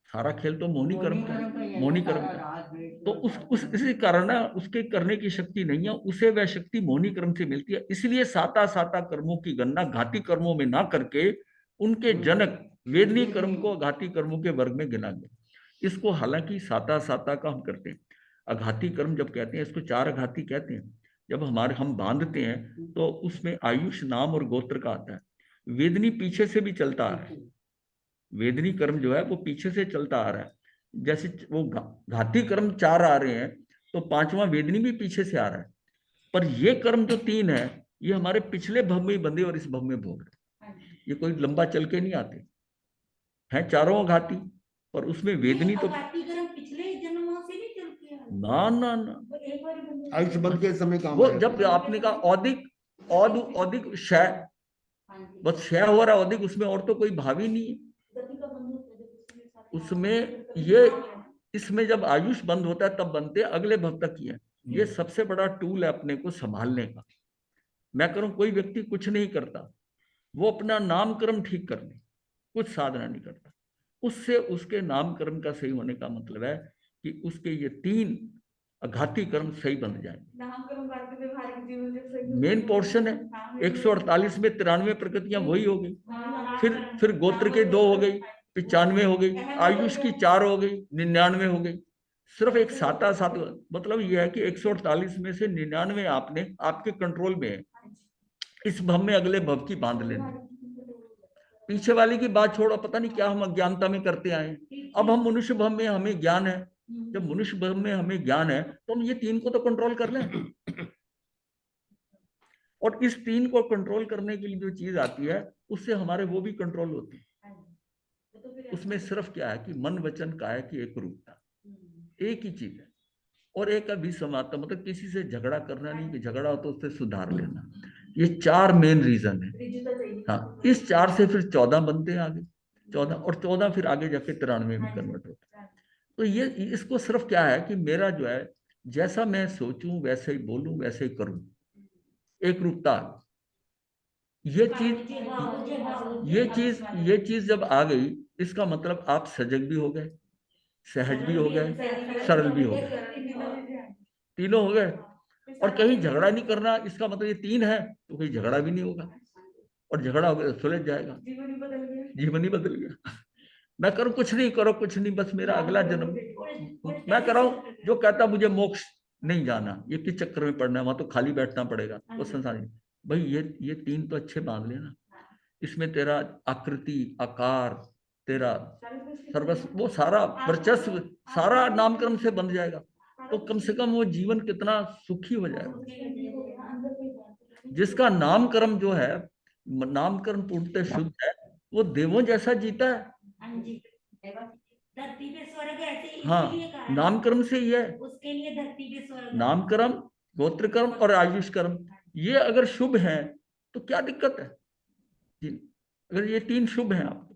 सारा खेल तो मोहनी कर्म का है, मोहनी कर्म का। तो उस इसी कारण ना उसके करने की शक्ति नहीं है, उसे वह शक्ति मोहनी कर्म से मिलती है। इसलिए साता साता कर्मों की गणना घाती कर्मों में ना करके उनके जनक वेदनी कर्म को घाती कर्मों के वर्ग में गिना गया। इसको हालांकि साता साता का हम करते हैं। अघाती कर्म जब कहते हैं, इसको 4 अघाती कहते हैं। जब हम बांधते हैं तो उसमें आयुष नाम और गोत्र का आता है। वेदनी पीछे से भी चलता आ रहा है, वेदनी कर्म जो है वो पीछे से चलता आ रहा है। जैसे वो घाती कर्म 4 आ रहे हैं, तो 5वां वेदनी भी पीछे से आ रहा है। पर ये कर्म जो 3 है, ये हमारे पिछले भव में बंधे और इस भव में भोग रहे। ये कोई लंबा चल के नहीं आते हैं, चारों घाती। पर उसमें वेदनी तो घाती कर्म पिछले जन्मों से नहीं चलती है। ना ना ना, आयुष बंद के समय काम वो आया जब था। आपने कहा औदिक औदिक क्षय, हाँ जी। बस क्षय हो रहा है औदिक, उसमें और तो कोई भाव ही नहीं है गति का बंद होता है जब उसमें सारे उसमें। कभी ये भाव है। इसमें जब आयुष बंद होता है तब बनते हैं अगले भव तक ही है। ये सबसे बड़ा टूल है अपने को संभालने का। मैं करूं कोई व्यक्ति कुछ नहीं करता, वो अपना नामकर्म ठीक कर ले, कुछ साधना नहीं करता, उससे उसके नामकर्म का सही होने का मतलब है कि उसके ये 3 घाती कर्म सही बन जाएंगे। नामकरण करके व्यवहारिक जीवन जब सही मेन पोर्शन है। हाँ, 148 में 93 प्रकृतियां वही हो गई, हाँ, फिर गोत्र के 2 हो गई, 95 हो गई, आयुष की 4 हो गई, 99 हो गई। सिर्फ एक साता सात, मतलब यह है कि 148 में से 99 आपने आपके कंट्रोल में है। इस भव में अगले भव की बांध लेना, पीछे वाले की बात छोड़ो, पता नहीं क्या हम अज्ञानता में करते आए। अब हम मनुष्य भव में हमें ज्ञान है, जब मनुष्य भव में हमें ज्ञान है तो हम ये 3 को तो कंट्रोल कर लें। और इस 3 को कंट्रोल करने के लिए जो चीज आती है उससे हमारे वो भी कंट्रोल होते हैं। उसमें सिर्फ क्या है कि मन वचन काया की एक रूपता, एक ही चीज है। और एक अभिसमाता, मतलब किसी से झगड़ा करना नहीं, कि झगड़ा हो तो उससे सुधार लेना। ये 4 मेन रीजन है। हाँ, इस 4 से फिर 14 बनते हैं आगे, 14 और 14 फिर आगे जाके 93 में कन्वर्ट होता है। तो ये इसको सिर्फ क्या है कि मेरा जो है जैसा मैं सोचूं वैसे ही बोलूं वैसे ही करूं, एक रूपता। ये चीज जब आ गई, इसका मतलब आप सजग भी हो गए, सहज भी हो गए, सरल भी हो गए, तीनों हो गए। और कहीं झगड़ा नहीं करना, इसका मतलब ये 3 है तो कहीं झगड़ा भी नहीं होगा, और झगड़ा हो गया तो सुलझ जाएगा, जीवन ही बदल गया। जीवन ही बदल गया। मैं करूं कुछ नहीं, करो कुछ नहीं, बस मेरा अगला जन्म। मैं कर रहा हूं जो कहता मुझे मोक्ष नहीं जाना, ये किस चक्कर में पड़ना है, वहां तो खाली बैठना पड़ेगा, वो संसार नहीं। भाई ये 3 तो अच्छे बांध लेना, इसमें तेरा आकृति आकार, तेरा सर्वस्व, वो सारा वर्चस्व सारा नामकर्म से बन जाएगा, तो कम से कम वो जीवन कितना सुखी हो जाएगा। जिसका नामकर्म जो है, नामकर्म पूर्णतः शुद्ध है, वो देवों जैसा जीता है। धरती पे स्वर्ग ऐसे हाँ, इसीलिए कहा है। नामकर्म से ही है, उसके लिए धरती पे स्वर्ग। नामकर्म, गोत्रकर्म और आयुष कर्म, ये अगर शुभ है तो क्या दिक्कत है जी? अगर ये 3 शुभ हैं आपको,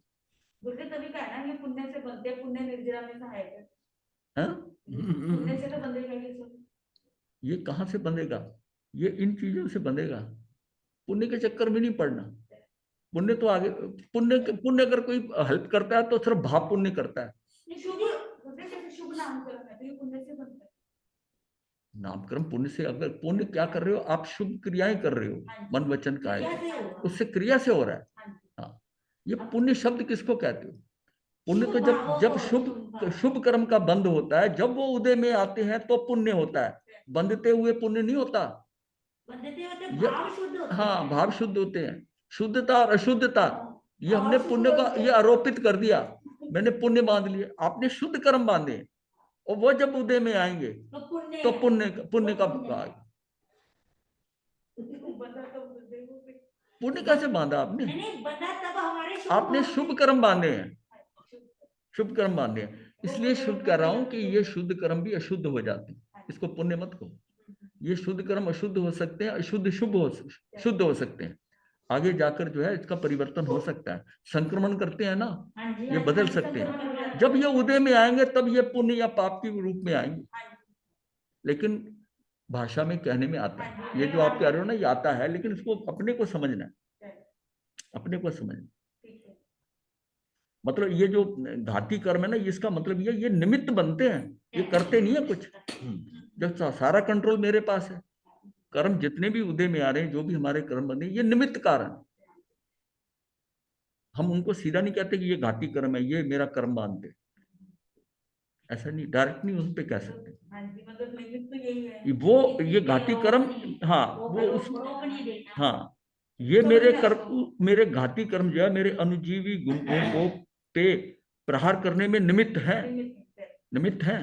बोलते तभी कहा ना, ये पुण्य से बनते, पुण्य निर्जरा में सहायक है। हाँ? पुण्य से तो बंधेगा ये सब। ये कहाँ से बंधेगा? ये इन चीजों से बंधेगा। पुण्य के चक्कर में नहीं पड़ना। पुण्य तो आगे, पुण्य अगर कोई हेल्प करता है तो सिर्फ भाव पुण्य करता है। शुभ नामकरण है तो ये पुण्य से बनता है। नामकर्म पुण्य से, अगर पुण्य क्या कर रहे हो आप, शुभ क्रियाएं कर रहे हो, मन वचन काया, उससे क्रिया से हो रहा है। हाँ, ये पुण्य शब्द किसको कहते हो? पुण्य तो जब शुभ कर्म का बंध होता है, जब वो उदय में आते हैं तो पुण्य होता है, बंधते हुए पुण्य नहीं होता। हाँ, भाव शुद्ध होते हैं। शुद्धता और अशुद्धता, ये हमने पुण्य का ये आरोपित कर दिया, मैंने पुण्य बांध लिए, आपने शुद्ध कर्म बांधे, और वो जब उदय में आएंगे तो पुण्य का भाग। पुण्य कैसे बांधा आपने? आपने शुभ कर्म बांधे हैं, शुभ कर्म बांधे हैं, इसलिए शुद्ध कर रहा हूं कि ये शुद्ध कर्म भी अशुद्ध हो जाते हैं, इसको पुण्य मत कहो। ये शुद्ध कर्म अशुद्ध हो सकते हैं, अशुद्ध शुद्ध हो सकते हैं। आगे जाकर जो है इसका परिवर्तन हो सकता है, संक्रमण करते हैं ना, ये बदल सकते हैं। जब ये उदय में आएंगे तब ये पुण्य या पाप के रूप में आएंगे। लेकिन भाषा में कहने में आता है, ये जो आप कह रहे हो ना, ये आता है, लेकिन इसको अपने को समझना है, अपने को समझना। मतलब ये जो घाती कर्म है ना, इसका मतलब ये निमित्त बनते हैं, ये करते नहीं है कुछ। जब सारा कंट्रोल मेरे पास है, कर्म जितने भी उदय में आ रहे हैं, जो भी हमारे कर्म बने, ये निमित्त कारण। हम उनको सीधा नहीं कहते कि ये घाती कर्म है, ये मेरा कर्म बांधते, ऐसा नहीं, डायरेक्ट नहीं उन पे कह सकते। मतलब निमित्त तो यही है, वो ये घाती कर्म, हाँ वो उस, हाँ ये मेरे कर्म, मेरे घाती कर्म जो है मेरे अनुजीवी गुणों को पे प्रहार करने में निमित्त है, निमित्त है।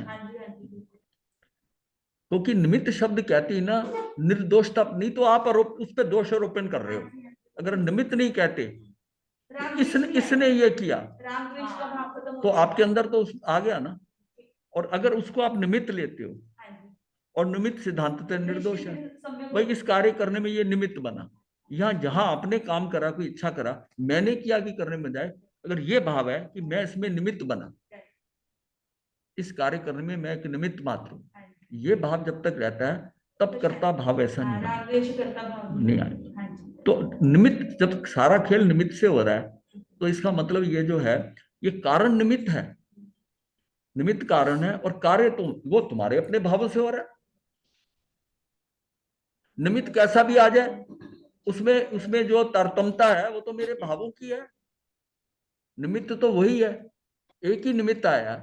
क्योंकि निमित्त शब्द कहती है ना निर्दोषता, नहीं तो आप उस पर दोष आरोपण कर रहे हो। अगर निमित्त नहीं कहते, इसने ये किया तो आपके अंदर तो आ गया ना। और अगर उसको आप निमित्त लेते हो और निमित्त सिद्धांततः निर्दोष है। भाई इस कार्य करने में ये निमित्त बना, यहाँ जहां आपने काम करा, कोई इच्छा करा, मैंने किया कि करने में जाए, अगर ये भाव है कि मैं इसमें निमित्त बना, इस कार्य करने में मैं एक निमित्त मात्र हूं, ये भाव जब तक रहता है तब कर्ता भाव ऐसा नहीं आएगा। तो निमित्त, जब सारा खेल निमित्त से हो रहा है तो इसका मतलब ये जो है ये कारण निमित्त है, निमित्त कारण है, और कार्य तो वो तुम्हारे अपने भावों से हो रहा है। निमित्त कैसा भी आ जाए, उसमें उसमें जो तारतम्यता है वो तो मेरे भावों की है। निमित्त तो वही है, एक ही निमित्त आया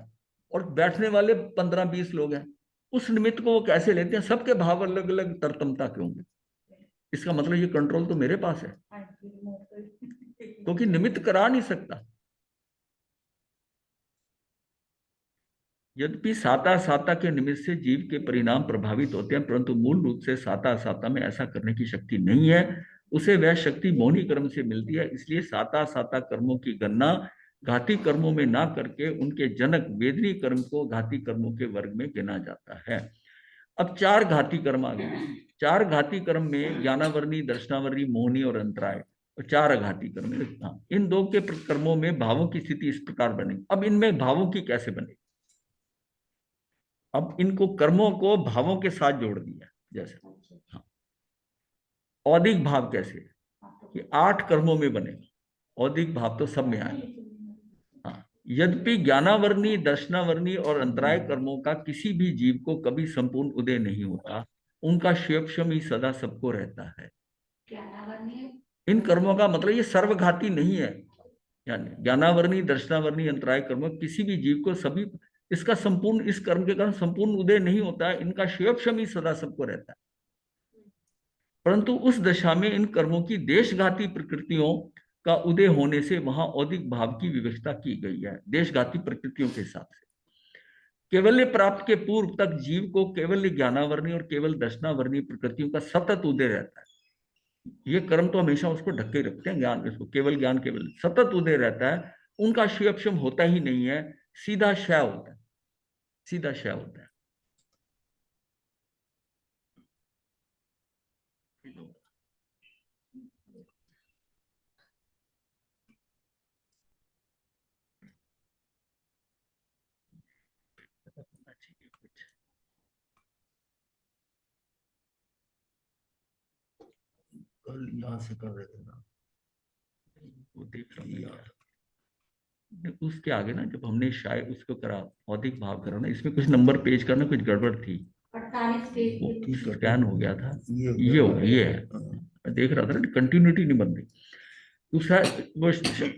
और बैठने वाले 15-20 लोग हैं, उस निमित्त को वो कैसे लेते हैं, सबके भाव अलग अलग तरतमता के होंगे, इसका मतलब ये कंट्रोल तो मेरे पास है, क्योंकि निमित्त करा नहीं सकता। यद्यपि साता साता के निमित्त से जीव के परिणाम प्रभावित होते हैं, परंतु मूल रूप से साता साता में ऐसा करने की शक्ति नहीं है, उसे वह शक्ति मौनी कर्म से मिलती है। इसलिए साता साता कर्मों की गणना घाती कर्मों में ना करके उनके जनक वेदनी कर्म को घाती कर्मों के वर्ग में गिना जाता है। अब 4 घाती कर्म आ गए। 4 घाती कर्म में ज्ञानावरणी, दर्शनावरणी, मोहनी और अंतराय, और 4 अघाती कर्म। इन 2 के कर्मों में भावों की स्थिति इस प्रकार बनेगी। अब इनमें भावों की कैसे बनेगी, अब इनको कर्मों को भावों के साथ जोड़ दिया। जैसे हाँ, औदिक भाव कैसे कि 8 कर्मों में बनेगा, औदिक भाव तो सब में आएगा। हाँ, यद्यपि ज्ञानावरणी, दर्शनावरणी और अंतराय कर्मों का किसी भी जीव को कभी संपूर्ण उदय नहीं होता, उनका क्षेपक्षम ही सदा सबको रहता है। इन कर्मों का मतलब ये सर्वघाती नहीं है, यानी ज्ञानावरणी, दर्शनावरणी, अंतराय कर्म किसी भी जीव को सभी, इसका संपूर्ण, इस कर्म के कारण संपूर्ण उदय नहीं होता है, इनका क्षेपक्षम ही सदा सबको रहता है। परंतु उस दशा में इन कर्मों की देशघाती प्रकृतियों का उदय होने से वहां औदिक भाव की व्यवस्था की गई है, देशघाती प्रकृतियों के हिसाब से। केवल्य प्राप्त के पूर्व तक जीव को केवल ज्ञानावरणी और केवल दर्शनावरणी प्रकृतियों का सतत उदय रहता है। ये कर्म तो हमेशा उसको ढके रखते हैं, ज्ञान, इसको केवल ज्ञान केवल सतत उदय रहता है, उनका क्षेपक्षम होता ही नहीं है, सीधा क्षय होता है, सीधा क्षय होता है। कल यहाँ से कर रहे थे ना, वो देख रहा हूँ उसके आगे ना, जब हमने शायद उसको करा औदिक भाव करा ना, इसमें कुछ नंबर पेज करना कुछ गड़बड़ थी, 48 पेज स्कैन हो गया था, ये हो ये है, मैं देख रहा था ना, कंटिन्यूटी नहीं बन रही। दूसरा वो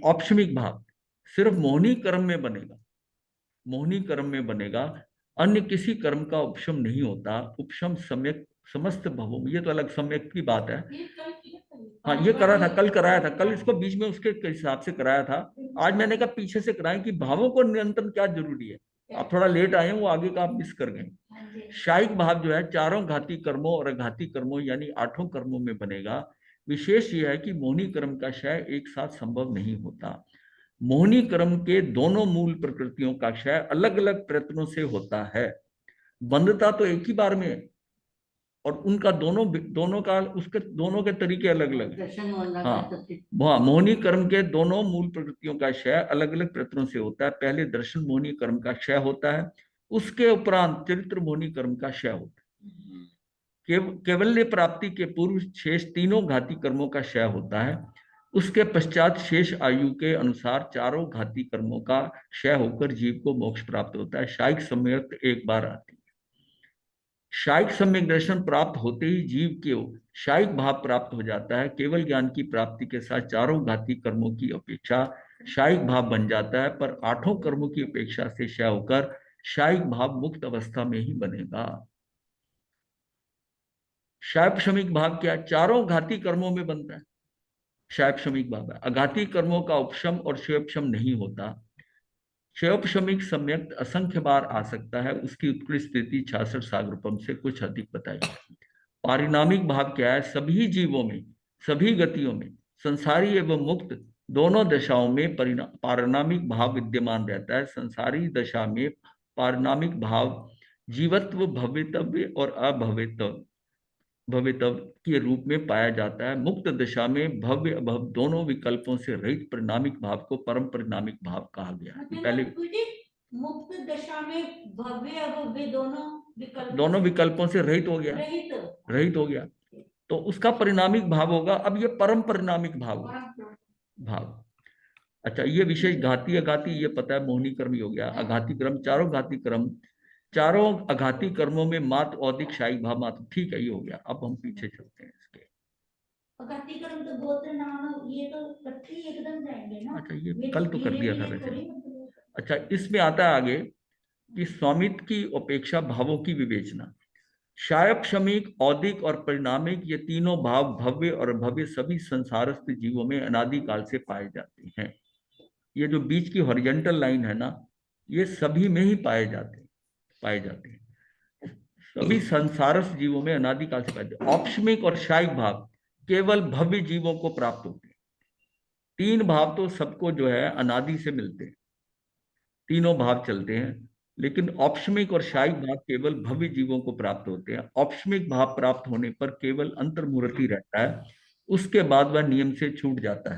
औपशमिक भाव सिर्फ मोहनी कर्म में बनेगा, मोहनी कर्म में बनेगा, अन्य किसी कर्म का उपशम नहीं होता। उपशम सम्यक समस्त भवों में, ये तो अलग सम्यक की बात है। हाँ, ये करा था, कल कराया था, कल इसको बीच में उसके हिसाब से कराया था। आज मैंने कहा पीछे से कराएं कि भावों को नियंत्रण क्या जरूरी है। आप थोड़ा लेट आए, वो आगे का आप मिस कर गए। शायिक भाव जो है 4 घाती कर्मों और अघाती कर्मों यानी 8 कर्मों में बनेगा। विशेष यह है कि मोहनी कर्म का क्षय एक साथ संभव नहीं होता। मोहनी कर्म के दोनों मूल प्रकृतियों का क्षय अलग अलग प्रयत्नों से होता है, बंधता तो एक ही बार में है, और उनका दोनों का उसके दोनों के तरीके अलग अलग हैं। हाँ, मोहनी कर्म के दोनों मूल प्रकृतियों का क्षय अलग अलग प्रयत्नों से होता है। पहले दर्शन मोहनी कर्म का क्षय होता है, उसके उपरांत चरित्र मोहनी कर्म का क्षय होता है। केवल्य प्राप्ति के पूर्व शेष तीनों घाती कर्मों का क्षय होता है, उसके पश्चात शेष आयु के अनुसार 4 घाती कर्मों का क्षय होकर जीव को मोक्ष प्राप्त होता है। शायिक सम्यक एक बार आती है। शायिक सम्यक दर्शन प्राप्त होते ही जीव को शायिक भाव प्राप्त हो जाता है। केवल ज्ञान की प्राप्ति के साथ 4 घाती कर्मों की अपेक्षा शायिक भाव बन जाता है, पर 8 कर्मों की अपेक्षा से क्षय होकर शायिक भाव मुक्त अवस्था में ही बनेगा। शायपशमिक भाव क्या है? 4 घाती कर्मों में बनता है, शायपशमिक भाव है। अघाती कर्मों का उपशम और क्षयपशम नहीं होता। क्षयोपशमिक सम्यक असंख्य बार आ सकता है, उसकी उत्कृष्ट स्थिति 66 सागरूपम से कुछ अधिक बताई। पारिणामिक भाव क्या है? सभी जीवों में, सभी गतियों में, संसारी एवं मुक्त दोनों दशाओं में पारिणामिक भाव विद्यमान रहता है। संसारी दशा में पारिणामिक भाव जीवत्व भवितव्य और अभवितव्य भवितव्य के रूप में पाया जाता है। मुक्त दशा में भव्य अभव दोनों विकल्पों से रहित परिणामिक भाव को परम परिणामिक भाव कहा गया है। पहले मुक्त दशा में भव्य अभव्य दोनों विकल्पों से रहित हो गया, रहित हो गया, तो उसका परिणामिक भाव होगा। अब ये परम परिणामिक भाव। अच्छा, ये विशेष घाती अघाती ये पता है, मोहिनी कर्म ही हो गया। अघाती क्रम, चारों घाती क्रम, चारों अघाती कर्मों में मात्र औदिक शाही भाव मात्र, ठीक है, ये हो गया। अब हम पीछे चलते हैं इसके। अघाती कर्म तो गोत्र नाम ये तो कट्ठी एकदम जाएंगे ना। अच्छा, ये कल तो कर दिया था वैसे। अच्छा, इसमें आता है आगे कि स्वामित्व की अपेक्षा भावों की विवेचना। शायप, शमीक, औदिक और परिणामिक ये तीनों भाव भव्य और भव्य सभी संसारस्थ जीवों में अनादिकाल से पाए जाते हैं। ये जो बीच की हॉरिजॉन्टल लाइन है ना, ये सभी में ही पाए जाते हैं। सभी संसारस्थ जीवों में अनादिकाल से पाए जाते हैं। औपशमिक और शायिक भाव केवल भव्य जीवों को प्राप्त होते हैं। तीन भाव तो सबको जो है अनादि से मिलते हैं, तीनों भाव चलते हैं, लेकिन औपशमिक और शायिक भाव केवल भव्य जीवों को प्राप्त होते हैं। औपशमिक भाव प्राप्त होने पर केवल अंतर्मूर्ति रहता है, उसके बाद वह नियम से छूट जाता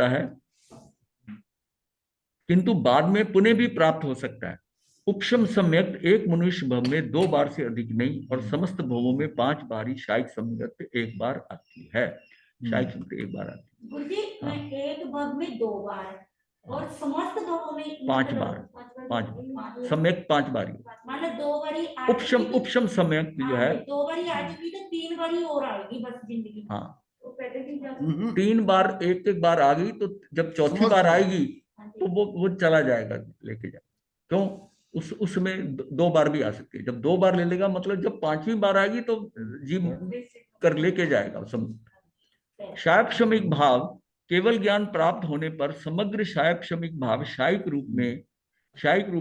है, किंतु बाद में पुनः भी प्राप्त हो सकता है। उपशम सम्यक एक मनुष्य भव में 2 बार से अधिक नहीं, और समस्त भवों में 5 बार ही शायिक सम्यक एक बार आती है। शायिक सम्यक एक बार आती है। गुरुजी, एक भव में 2 बार और समस्त भवों में 5 बार, 5 सम्यक 5 बार, मतलब 2 बारी उपशम सम्यक जो है 2 बारी आ चुकी तो 3 बारी और आएगी बस जिंदगी में। हाँ, 3 बार एक बार आ गई, तो जब चौथी बार आएगी तो वो चला जाएगा, लेके जाए। क्यों? उसमें 2 बार भी आ सकती है। जब 2 बार ले लेगा, मतलब जब 5वीं बार आएगी तो जीव कर लेके जाएगा। शायप शमिक भाव केवल ज्ञान प्राप्त होने पर समग्र शायप शमिक भाव शायिक रूप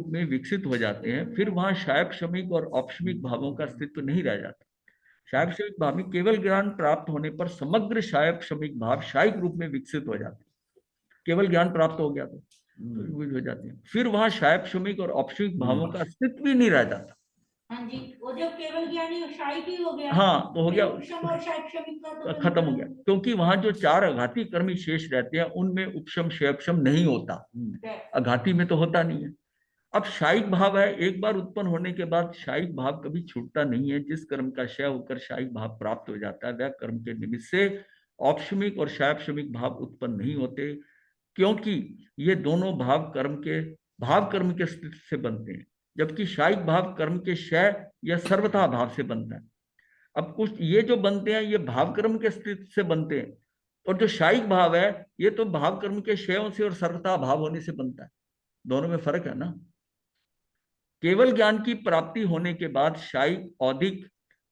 में विकसित हो जाते हैं। फिर वहां शायप शमिक और औपशमिक भावों का अस्तित्व नहीं रह जाता। शायप शमिक भाव में केवल ज्ञान प्राप्त होने पर समग्र शायप शमिक भाव शायिक रूप में विकसित हो जाते हैं। केवल ज्ञान प्राप्त हो गया तो हो जाते हैं। फिर वहां शायप शमिक और औपशमिक भावों का अस्तित्व भी नहीं रह जाता। हाँ जी, वो जब केवल ज्ञानी शायिक ही हो गया, हाँ, तो हो गया, उपशम और शायिक शमिक का तो खत्म हो गया। क्योंकि वहां जो 4 अघाती कर्मी शेष रहते हैं, उनमें उपशम शैपशम नहीं होता, अघाती में तो होता नहीं है। अब शायिक भाव है, एक बार उत्पन्न होने के बाद शायिक भाव कभी छूटता नहीं है। जिस कर्म का क्षय होकर शायिक भाव प्राप्त हो जाता है, वह कर्म के निमित्त से औपशमिक और शैपशमिक भाव उत्पन्न नहीं होते, क्योंकि ये दोनों भाव कर्म के स्थिति से बनते हैं, जबकि शायिक भाव कर्म के क्षय या सर्वथा भाव से बनता है। अब कुछ ये जो बनते हैं, ये भाव कर्म के स्थिति से बनते हैं, और जो शायिक भाव है, ये तो भाव कर्म के क्षयों से और सर्वथा भाव होने से बनता है। दोनों में फर्क है ना। केवल ज्ञान की प्राप्ति होने के बाद शायिक, औदिक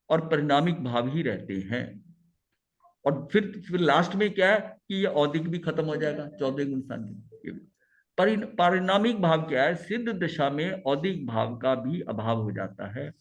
और परिणामिक भाव ही रहते हैं। और फिर लास्ट में क्या है कि ये औदिक भी खत्म हो जाएगा 14 गुण शांति। परिणामिक भाव क्या है? सिद्ध दशा में औदिक भाव का भी अभाव हो जाता है।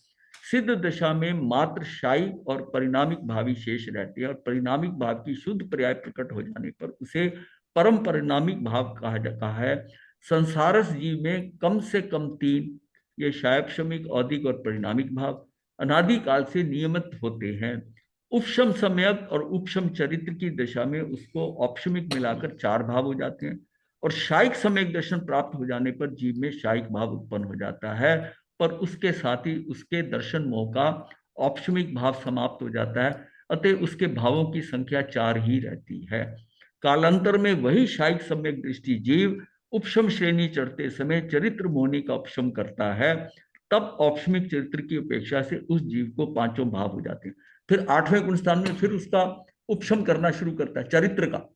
सिद्ध दशा में मात्र शायिक और परिणामिक भाव ही शेष रहते हैं, और परिणामिक भाव की शुद्ध पर्याय प्रकट हो जाने पर उसे परम परिणामिक भाव कहा जाता है। संसारस जीव में कम से कम 3, ये शायक, शमिक, औदिक और परिणामिक भाव अनादिकाल से नियमित होते हैं। उपशम सम्यक और उपशम चरित्र की दशा में उसको औपशमिक मिलाकर 4 भाव हो जाते हैं, और शायिक सम्यक दर्शन प्राप्त हो जाने पर जीव में शायिक भाव उत्पन्न हो जाता है, पर उसके साथ ही उसके दर्शन मोह का औपशमिक भाव समाप्त हो जाता है। अतः उसके भावों की संख्या 4 ही रहती है। कालांतर में वही शायिक सम्यक दृष्टि जीव उपशम श्रेणी चढ़ते समय चरित्र मोहनी का उपशम करता है, तब औपशमिक चरित्र की अपेक्षा से उस जीव को 5 भाव हो जाते हैं। फिर 8वें गुण स्थान में फिर उसका उपशम करना शुरू करता है, चरित्र का।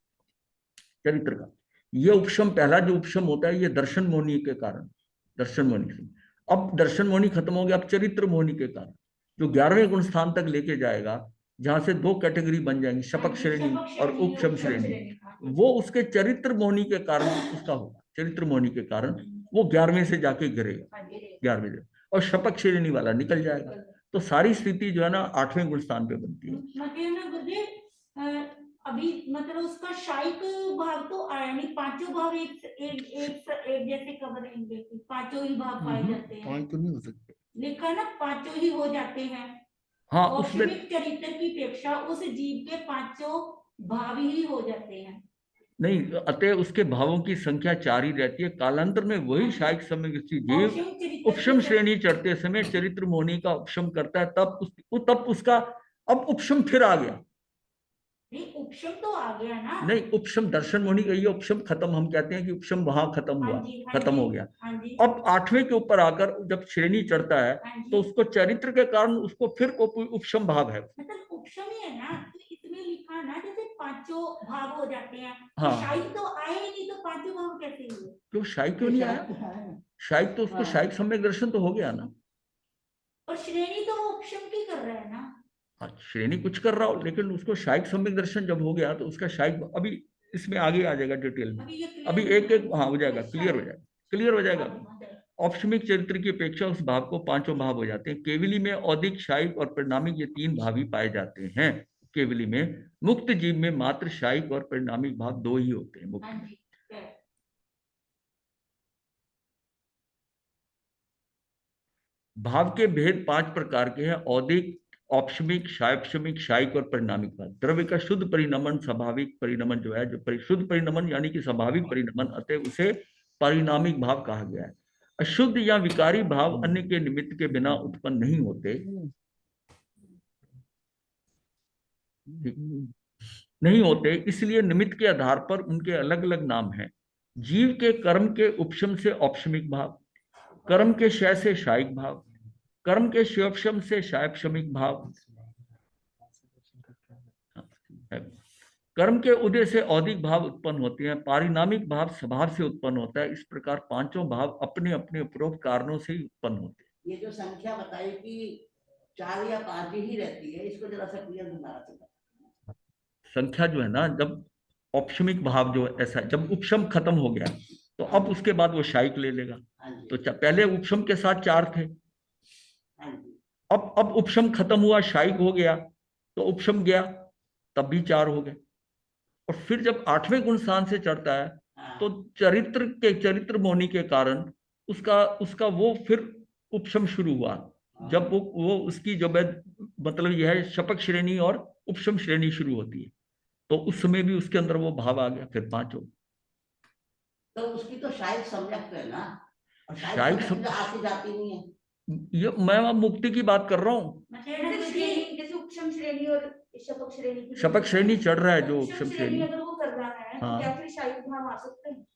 ये उपशम, पहला जो उपशम होता है, ये दर्शन मोहनी के कारण, दर्शन मोहनी से। अब दर्शन मोहनी खत्म हो गया, अब चरित्र मोहनी के कारण जो 11वें गुण स्थान तक लेके जाएगा, जहां से 2 कैटेगरी बन जाएंगी, शपक श्रेणी और उपशम श्रेणी, वो उसके चरित्र मोहनी के कारण उसका होगा। चरित्र मोहनी के कारण वो 11वें से जाके गिरेगा, 11वें से, और शपक श्रेणी वाला निकल जाएगा। तो सारी स्थिति जो है ना 8वें गुण स्थान पे बनती है। अभी मतलब उसका शायिक भाव तो आया नहीं, पांचों भाव एक जैसे कब रहेंगे, पांचों ही भाव पाए जाते हैं। पांच तो नहीं हो सकते। लिखा है ना, पांचों ही हो जाते हैं। हाँ उसमें औष्णिक चरित्र की अपेक्षा उस जीव के पांचों भाव ही हो जाते हैं। नहीं, अतः उसके भावों की संख्या 4 ही रहती है। कालांतर में वही शायिक समय जीव औष्णिक चरित्र उपशम की श्रेणी चढ़ते समय चरित्र मोहनी का उपशम करता है, तब उसका अब उपशम फिर आ गया। नहीं, उपशम तो आ गया ना। नहीं, उपशम दर्शन मोहनी का ये उपशम खत्म, हम कहते हैं कि उपशम वहां खत्म हाँ हुआ, जी, हाँ खत्म जी, हो गया। हाँ जी, अब 8वें के ऊपर आकर जब श्रेणी चढ़ता है हाँ जी। तो उसको चरित्र के कारण उसको फिर को उपशम भाव है। मतलब उपशम ही है ना, तो इसमें लिखा ना जैसे पांचों भाव हो जाते हैं। हाँ। तो शायिक तो आए ही नहीं, तो पांचों भाव कैसे हुए? क्यों शायिक क्यों नहीं आया? शायिक तो उसको शायिक सम्यक दर्शन तो हो गया ना। और श्रेणी तो वो उपशम की कर रहा है ना। हाँ, श्रेणी कुछ कर रहा हो, लेकिन उसको शायिक सम्यक दर्शन जब हो गया तो उसका शायिक अभी इसमें आगे आ जाएगा डिटेल में। अभी ये अभी clear एक एक हाँ हो जाएगा, क्लियर हो जाएगा, क्लियर हो जाएगा। हाँ, औपशमिक चरित्र की अपेक्षा उस भाव को पांचों भाव हो जाते हैं। केवली में औदिक, शायिक और परिणामिक ये 3 भाव ही पाए जाते हैं। केवली में मुक्त जीव में मात्र शायिक और परिणामिक भाव 2 ही होते हैं मुक्त हाँ में। जी, है। भाव के भेद 5 प्रकार के हैं: औदिक, औपशमिक, शायपशमिक, शायिक और परिणामिक भाव। द्रव्य का शुद्ध परिणमन, स्वाभाविक परिणमन जो है, जो शुद्ध परिणमन यानी कि स्वाभाविक परिणमन, अतः उसे परिणामिक भाव कहा गया है। अशुद्ध या विकारी भाव अन्य के निमित्त के बिना उत्पन्न नहीं होते, नहीं होते, इसलिए निमित्त के आधार पर उनके अलग अलग नाम हैं। जीव के कर्म के उपशम से औपशमिक भाव, कर्म के क्षय से शायिक भाव, कर्म के शिवपशम से शायपशमिक भाव, कर्म के उदय से औदिक भाव उत्पन्न होते हैं। पारिणामिक भाव स्वभाव से उत्पन्न होता है। इस प्रकार पांचों भाव अपने अपने उपरोक्त कारणों से ही उत्पन्न होते हैं। ये जो संख्या बताई कि 4 या 5 ही रहती है, इसको जरा सा क्लियर दोबारा से बताओ। संख्या जो है ना, जब औपशमिक भाव जो ऐसा, जब उपशम खत्म हो गया तो अब उसके बाद वो शायिक ले लेगा। हाँ जी, तो पहले उपशम के साथ 4 थे, हाँ जी, अब उपशम खत्म हुआ, शायिक हो गया, तो उपशम गया, तब भी 4 हो गए। और फिर जब 8वें गुण स्थान से चढ़ता है तो हाँ, चरित्र मोहनी के कारण उसका उसका वो फिर उपशम शुरू हुआ। जब वो उसकी जो मतलब यह है शपक श्रेणी और उपशम श्रेणी शुरू होती है, तो उस समय भी उसके अंदर वो भाव आ गया, फिर 5 हो। तो उसकी तो शायद सम्यक है ना, और शायद शायद सम्यक तो आती जाती नहीं है। ये मैं अब मुक्ति की बात कर रहा हूँ। जैसे उपशम श्रेणी और शपक श्रेणी की शपक श्रेणी चढ़ रहा है, जो उपशम उपशम श्रेणी श्रेणी, अगर वो कर रहा है तो हाँ। क्या फिर शायिक भाव आ सकते हैं? अगर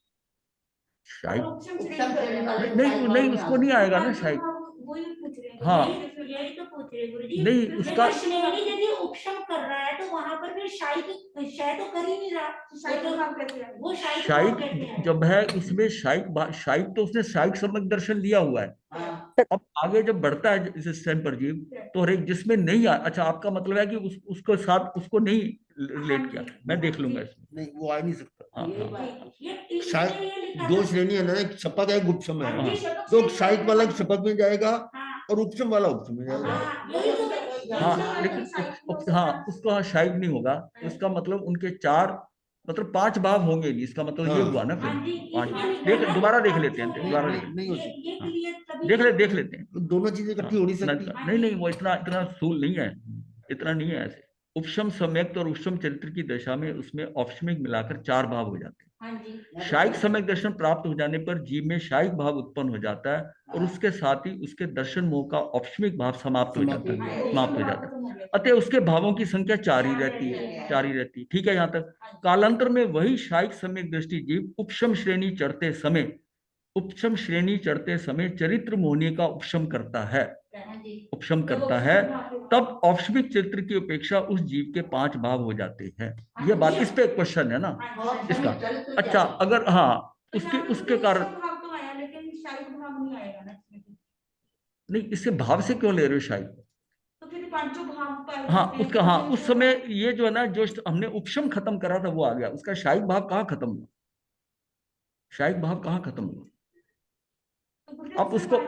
शायद उपशम उपशम श्रेणी कर श्रेणी रहा वाले है को नहीं शायद नहीं, भाव उसको आ नहीं सकता। आएगा ना पांचों शायद। भाव वही पूछ रहे हैं, हाँ। यही तो पूछ रहे हैं गुरुजी। नहीं, उसका श्रेणी यदि उपशम कर रहा है तो वहां पर फिर शायिक शायद तो कर ही नहीं रहा, शायिक भाव कैसे आएगा? वो शायिक भाव कैसे शायिक आएगा? जब है उसमें शायिक तो उसने शायिक सम्यक दर्शन लिया हुआ है। हाँ, अब आगे जब बढ़ता है इस टाइम पर जीव, तो हर एक जिसमें नहीं आ, अच्छा आपका मतलब है कि उसको साथ उसको नहीं रिलेट किया, मैं देख लूंगा इसमें। नहीं, वो आ नहीं सकता। हाँ यही हाँ बात है। ये शायद 2 श्रेणी है ना, एक शपथ है, एक उपशम है। हाँ। तो शायिक वाला शपथ में जाएगा हाँ, और उपशम वाला उपशम में जाएगा। हाँ, यही तो मैं- हाँ, लेकिन हाँ उसको हाँ शायिक नहीं होगा, तो इसका मतलब उनके 4 मतलब 5 भाव होंगे नहीं, इसका मतलब ये हाँ। हुआ ना फिर। हाँ जी, 5 इसमें लिखा देख, है ना दोबारा कि देख लेते हैं, पांचों दोबारा नहीं, देख नहीं हो ये सकती। क्लियर तभी देख लेते हैं। तो दोनों चीजें इकट्ठी हो नहीं सकती। नहीं नहीं, वो इतना इतना स्थूल नहीं है, इतना नहीं है ऐसे। उपशम सम्यक्त और उपशम चरित्र की दशा में उसमें औपशमिक मिलाकर 4 भाव हो जाते हैं। हाँ जी, शायिक सम्यक दर्शन प्राप्त हो जाने पर जीव में शायिक भाव उत्पन्न हो जाता है और उसके साथ ही उसके दर्शन मोह का औपशमिक भाव समाप्त हो जाता है, समाप्त हो जाता है। अतः उसके भावों की संख्या 4 ही रहती है, 4 ही रहती है। ठीक है यहाँ तक। कालांतर में वही शायिक सम्यक दृष्टि जीव उपशम श्रेणी चढ़ते समय चरित्र मोहनी का उपशम करता है, हाँ जी, उपशम करता है, तब औपशमिक चरित्र की अपेक्षा उस जीव के 5 भाव हो जाते हैं। ये बात, इस पे क्वेश्चन है ना इसका। अच्छा, अगर हाँ उसके कारण भाव तो आया, लेकिन शायिक भाव नहीं आएगा ना इसमें। नहीं, इससे भाव से क्यों ले रहे हो शायद? तो फिर पांचों भाव पाए हाँ जाते हैं, उसका, तो हाँ फिर उस समय ये जो है ना, जो हमने उपशम खत्म करा था वो आ गया, उसका शायिक भाव कहाँ खत्म हुआ? शायिक भाव कहाँ खत्म हुआ? तो फिर अब उसको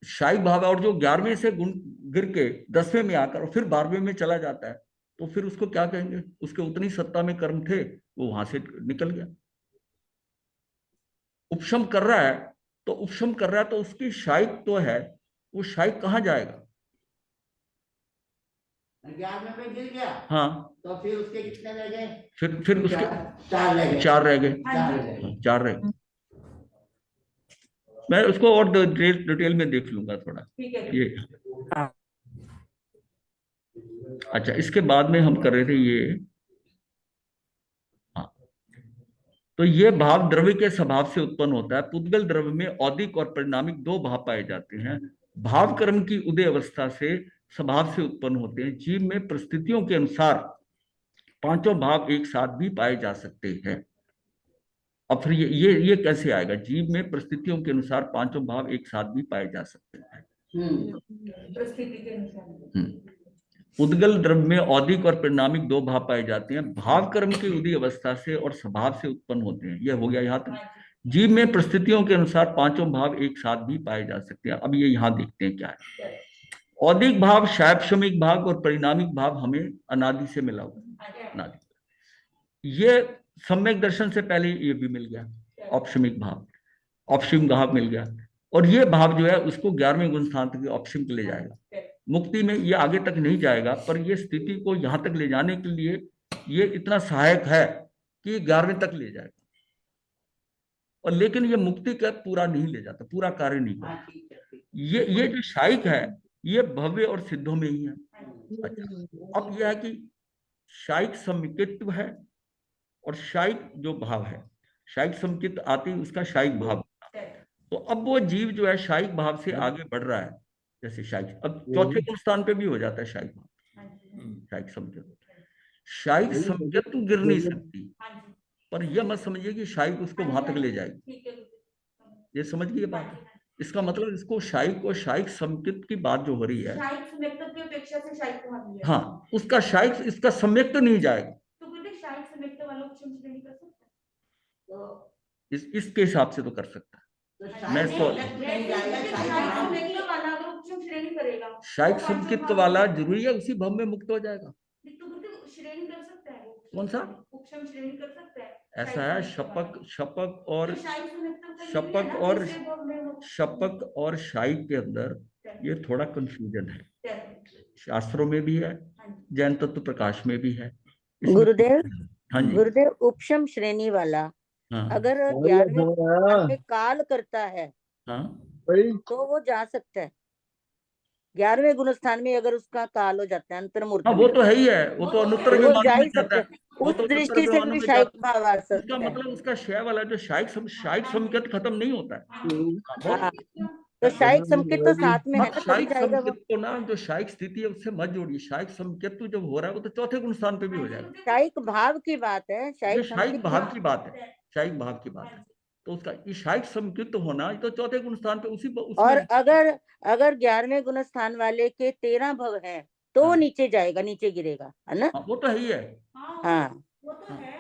शायिक भाव, और जो 11वें से गुण गिर के 10वें में आकर और फिर 12वें में चला जाता है, तो फिर उसको क्या कहेंगे? उसके उतनी सत्ता में कर्म थे, वो वहां से निकल गया। उपशम कर रहा है, तो उपशम कर रहा है तो उसकी शायिक तो है, वो शायिक कहाँ जाएगा? ज्ञान में गिर गया, हाँ, तो फिर उसके कितने रह गए? फिर उसके चार रह गए। चार रह गए। चार रह गए। चार रह गए। मैं उसको और डिटेल में देख लूंगा थोड़ा ठीक है। ये। अच्छा, इसके बाद में हम कर रहे थे ये। हाँ, तो ये भाव द्रव्य के स्वभाव से उत्पन्न होता है। पुद्गल द्रव्य में औदिक और परिणामिक दो भाव पाए जाते हैं। भाव कर्म की उदय अवस्था से स्वभाव से उत्पन्न होते हैं। जीव में परिस्थितियों के अनुसार पांचों भाव एक साथ भी पाए जा सकते हैं। अब फिर ये कैसे आएगा? जीव में परिस्थितियों के अनुसार पांचों भाव एक साथ भी पाए जा सकते हैं। परिस्थिति के अनुसार। उद्गल द्रव्य में औदिक और परिणामिक दो भाव पाए जाते हैं। भाव कर्म की उदय अवस्था से और स्वभाव से उत्पन्न होते हैं। यह हो गया यहाँ तक। जीव में परिस्थितियों के अनुसार पांचों भाव एक साथ भी पाए जा सकते हैं। अब ये यहाँ देखते हैं क्या है। औदिक भाव, शैक्षणिक भाव और परिणामिक भाव हमें अनादि से मिला हुआ है। अनादि, ये सम्यक दर्शन से पहले ये भी मिल गया। औपशमिक भाव, औपशमिक भाव मिल गया, और ये भाव जो है उसको 11वें गुण स्थान तक औपशमिक ले जाएगा। मुक्ति में ये आगे तक नहीं जाएगा, पर ये स्थिति को यहां तक ले जाने के लिए ये इतना सहायक है कि 11वें तक ले जाएगा। और लेकिन ये मुक्ति का पूरा नहीं ले जाता, पूरा कार्य नहीं करता। ये जो शायिक है, ये भव्य और सिद्धों में ही है। अच्छा, अब यह है कि शायिक समिकित्व है और शायिक जो भाव है, शायिक समिकित आती उसका शायिक भाव। तो अब वो जीव जो है शायिक भाव से आगे बढ़ रहा है। जैसे शायिक अब चौथे गुण स्थान पे भी हो जाता है शायिक भाव। शायिक समिकित, शायिक समिकित तो गिर नहीं सकती, पर यह मत समझिए कि शायिक उसको वहां तक ले जाएगी। ये समझ गई बात? इसका मतलब इसको शायिक और शायिक समिकित की बात जो हो रही है, की अपेक्षा से शायिक को हावी है। हाँ, उसका शायिक इसका सम्यक तो नहीं जाएगा। तो बेटे शायिक सम्यक्त वाला उपशम श्रेणी कर सकता है? तो इसके हिसाब से तो कर सकता है। मैं इसको श्रेणी करेगा शायिक समिकित वाला जरूरी है उसी भव में मुक्त हो जाएगा। तो श्रेणी कर सकता है। कौन सा? उपशम श्रेणी कर सकता है। ऐसा है, शपक शपक और शपक और शायिक के अंदर ये थोड़ा कंफ्यूजन है। शास्त्रों में भी है, जैन तत्व प्रकाश में भी है। गुरुदेव, हाँ जी, गुरुदेव, उपशम श्रेणी वाला हाँ अगर 11वें में काल करता है हाँ, तो वो जा सकता है। 11वें गुण स्थान में अगर उसका काल हो जाता है अंतर्मूर्ति हाँ, वो तो है ही है, वो तो अनुत्तर तो वो विमानों जा में ही जाता सकता है। है। वो उस तो दृष्टि से भी शायिक भाव आ सकता उसका है। मतलब उसका क्षय वाला जो शायिक समिकित खत्म नहीं होता है। हाँ, तो शायिक संकेत तो साथ में है अब ना, तभी शायिक जाएगा वो। संकेत को ना, जो शायिक स्थिति है उससे मत जोड़िए। शायिक संकेत जब हो रहा है वो तो चौथे गुण स्थान पे भी हो जाएगा। शायिक भाव की बात है, ये शायिक शायिक संकेत भाव की बात है, शायिक भाव की बात है। तो उसका ये शायिक संकेत होना तो चौथे गुण स्थान पे उसी और उसमें। अगर 11वें गुण स्थान वाले के 13 भव हैं तो वो नीचे जाएगा, नीचे गिरेगा, है ना? वो तो है ही है। हाँ, वो तो है,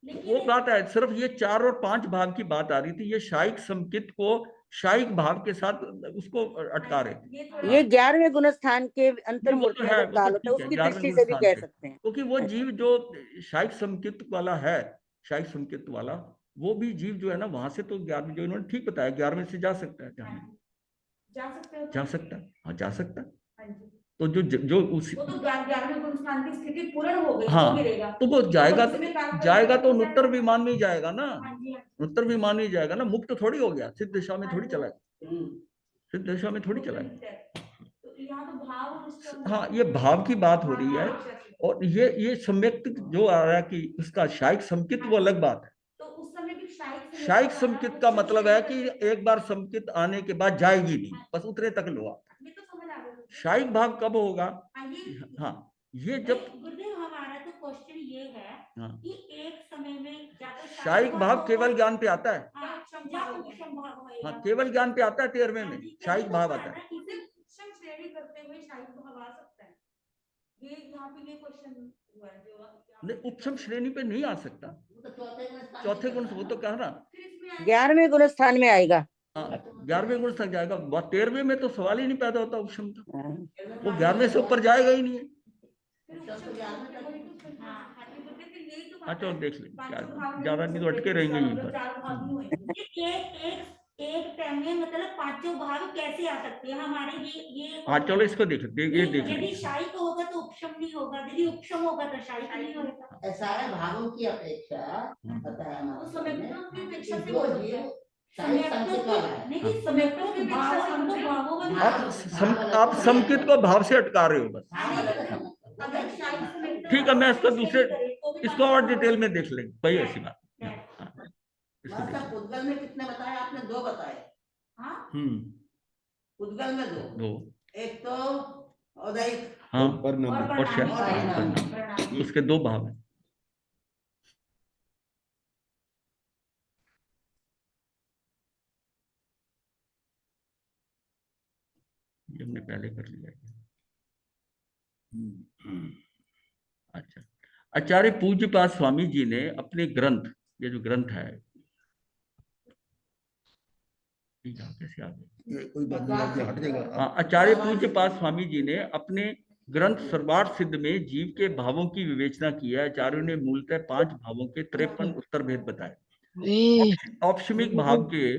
वो बात है, सिर्फ ये 4 और 5 भाव की बात आ रही थी। ये शायिक संकेत को शायिक भाव के साथ उसको अटका रहे थे। ये 11वें गुण स्थान के नहीं, वो अंतर्मूर्ति तो में है, अगर वो काल तो होता है ठीक है, उसकी 11वें दृष्टि गुण से भी स्थान कह पे, सकते हैं। क्योंकि वो जीव जो शायिक संकेत वाला है, शायिक संकेत वाला वो भी जीव जो है ना, वहां से तो 11वें, जो इन्होंने ठीक बताया, 11वें से जा सकता है, जा सकता है, हाँ जा सकता है। तो जो उसी, वो तो 11वें गुण स्थान की स्थिति पूर्ण हो गई, हाँ, वो गिरेगा। तो वो जाएगा, जाएगा तो तो उत्तर विमान में ही जाएगा ना। हाँ जी, हाँ। उत्तर विमान में ही जाएगा ना, मुक्त थोड़ी हो गया, सिद्ध दिशा में थोड़ी चला गया, सिद्ध दिशा में थोड़ी चला गया। तो यहाँ तो भाव और उसका- हाँ, ये भाव की बात हो रही है। और ये सम्यक्त जो आ रहा है कि उसका शायिक संकित, वो अलग बात है। तो उस समय भी शायिक संकित का मतलब है कि एक बार संकित आने के बाद जाएगी नहीं, बस उतने तक लो आप। ये तो समझ आ गया। शायिक भाव कब होगा? हाँ, ये जब, गुरुदेव हमारा तो क्वेश्चन ये है हाँ, कि एक समय में या तो शायिक भाव केवल ज्ञान पे आता है। हाँ, उपशम भाव होएगा। हाँ, केवल ज्ञान पे आता है, 13वें में शायिक भाव आता है। इसे उपशम श्रेणी करते हुए शायिक भाव आ सकता है। ये यहाँ पे ये क्वेश्चन हुआ है जो नहीं, उपशम श्रेणी पे नहीं आ सकता। चौथे गुण, वो तो कह रहा, 11वें गुण स्थान में आएगा। हाँ, 11वें गुण तक जाएगा। 13वें में तो सवाल ही नहीं पैदा होता उपशम का, हाँ। वो 11वें से ऊपर जाएगा ही नहीं है। सबको ज्ञान में करते हाँ, फिर यही तो हाँ बात चलो है। देख लेंगे, पांचों क्या भाव में ज्यादा नहीं तो अटके रहेंगे यहीं पर। चार भाव नहीं होंगे। एक टाइम में मतलब पांचों भाव कैसे आ सकते हैं हमारे, ये हाँ चलो इसको देख लेते हैं, ये देख यदि लेंगे। शायिक होगा तो उपशम नहीं होगा, यदि उपशम होगा तो शायिक नहीं होगा। हैं। सारे भावों की अपेक्षा बताया वो समेक्टों की अपेक्षा से जो हो सकता जीव है। शायद संकेत वाला है। नहीं हाँ। समेक्टों के भावों वाली आप संकेत को भाव से अटका रहे हो बस। भाव अलग है, संकेत। अगर शायिक समेक्टों ठीक है, मैं इसको भाव से दूसरे, नहीं करे, तो भी इसको और पांचों भाव डिटेल में होंगे। देख लेंगे, कोई ऐसी बात नहीं। हाँ, इसको देख मतलब लेंगे। उद्गल में कितने बताए आपने? 2 बताए। हाँ उद्गल में 2, दो। एक तो उदयिक हाँ और परिणामी। और शायद और परिणामी। परिणाम, उसके 2 भाव हैं। ये हमने पहले कर लिया है। अच्छा, आचार्य पूज्यपाद स्वामी जी ने अपने ग्रंथ, ये जो ग्रंथ है, ये यहाँ कैसे आ गए? ये कोई बात नहीं, आपने हट जाएगा हाँ, आप। आचार्य पूज्यपाद स्वामी जी ने अपने ग्रंथ सर्वार्थ सिद्ध में जीव के भावों की विवेचना की है। आचार्यों ने मूलतः 5 भावों के 53 उत्तर भेद बताए। औपशमिक भाव के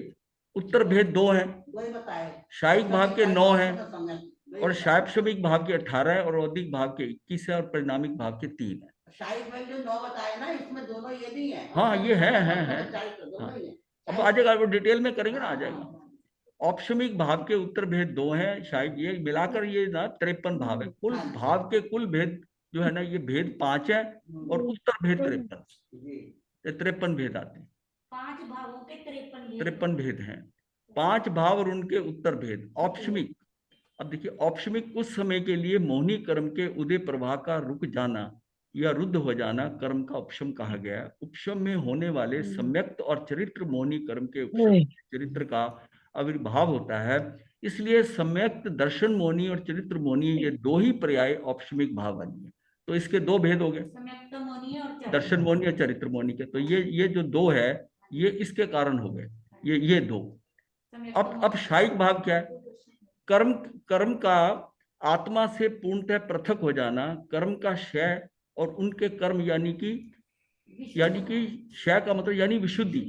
उत्तर भेद 2 हैं, वही बताए। शायिक भाव के 9 हैं, वही और बताए। शायपशमिक भाव के 18 है, और औदिक भाव के 21 है, और परिणामिक भाव के 3 है। शायद में जो 9 बताए ना, इसमें दोनों ये भी है। हाँ ये है दोनों हाँ, ही है। अब आ जाएगा, वो डिटेल में करेंगे ना, आ जाएगा। औपशमिक भाव के उत्तर भेद 2 हैं, शायद ये मिलाकर ये ना 53 भाव है। कुल भाव के कुल भेद जो है ना, ये भेद 5 है, और उत्तर भेद 53, जी। ये 53 भेद आते हैं। 5 भावों के 53 53 भेद हैं, 5 भाव और उनके उत्तर भेद। औपशमिक, अब देखिए, औपशमिक उस समय के लिए मोहिनी कर्म के उदय प्रवाह का रुक जाना या रुद्ध हो जाना कर्म का उपशम कहा गया है। उपशम में होने वाले सम्यक्त और चरित्र मोहिनी कर्म के उपशम चरित्र का आविर्भाव होता है। इसलिए सम्यक्त दर्शन मोहिनी और चरित्र मोहिनी, ये 2 ही पर्याय औपशमिक भाव बनी है। तो इसके 2 भेद हो गए, सम्यक्त मोहिनी और दर्शन मोहिनी और चरित्र मोहिनी के। तो ये जो 2 है, ये इसके कारण हो गए, ये 2। अब शायिक भाव क्या है? कर्म कर्म का आत्मा से पूर्णतः पृथक हो जाना, कर्म का क्षय और उनके कर्म, यानी कि क्षय का मतलब यानी विशुद्धि,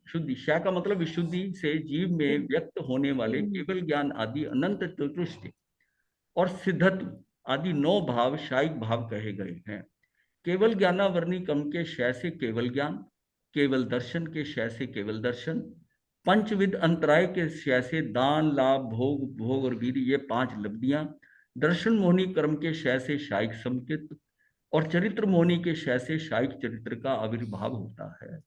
शुद्धि। क्षय का मतलब विशुद्धि से जीव में व्यक्त होने वाले केवल ज्ञान आदि अनंत चतुष्ट और सिद्धत्व आदि 9 भाव शायिक भाव कहे गए हैं। केवल ज्ञानावरणी कर्म के क्षय से केवल ज्ञान, केवल दर्शन के क्षय से केवल दर्शन, पंचविध अंतराय के क्षय से दान, लाभ, भोग, भोग और वीर, ये 5 लब्धियां। दर्शन मोहिनी कर्म के क्षय से शायिक संकेत, और चरित्र मोहिनी के क्षय से शायिक चरित्र का आविर्भाव होता है।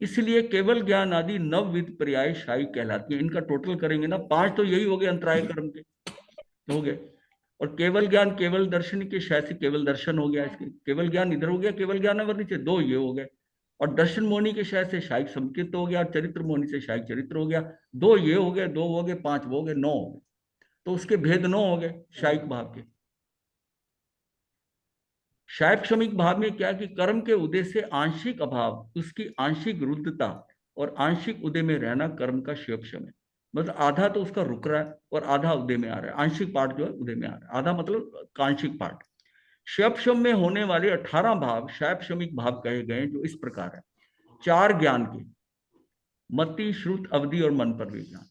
इसलिए केवल ज्ञान आदि 9 विध पर्याय शायिक कहलाती है। इनका टोटल करेंगे ना, 5 तो यही हो गए अंतराय कर्म के, हो गए। और केवल ज्ञान केवल दर्शन के क्षय से केवल दर्शन हो गया, इसके केवल ज्ञान इधर हो गया, केवल ज्ञान अवर से 2 ये हो गए। और दर्शन मोहिनी के क्षय से शायिक संकेत हो गया, और चरित्र मोहिनी से शायिक चरित्र हो गया। 2 ये हो गए, 2 हो गए, 5 वो हो गए, 9 हो गए। तो उसके भेद 9 हो गए शायिक भाव के। शायपशमिक भाव में क्या कि कर्म के उदय से आंशिक अभाव, उसकी आंशिक रुद्धता और आंशिक उदय में रहना कर्म का शायपशम है। मतलब आधा तो उसका रुक रहा है और आधा उदय में आ रहा है, आंशिक पार्ट जो है उदय में आ रहा है, आधा मतलब आंशिक पार्ट। शायपशम में होने वाले 18 भाव शायपशमिक भाव कहे गए, जो इस प्रकार है। 4 ज्ञान के, मति, श्रुत, अवधि और मन पर विज्ञान,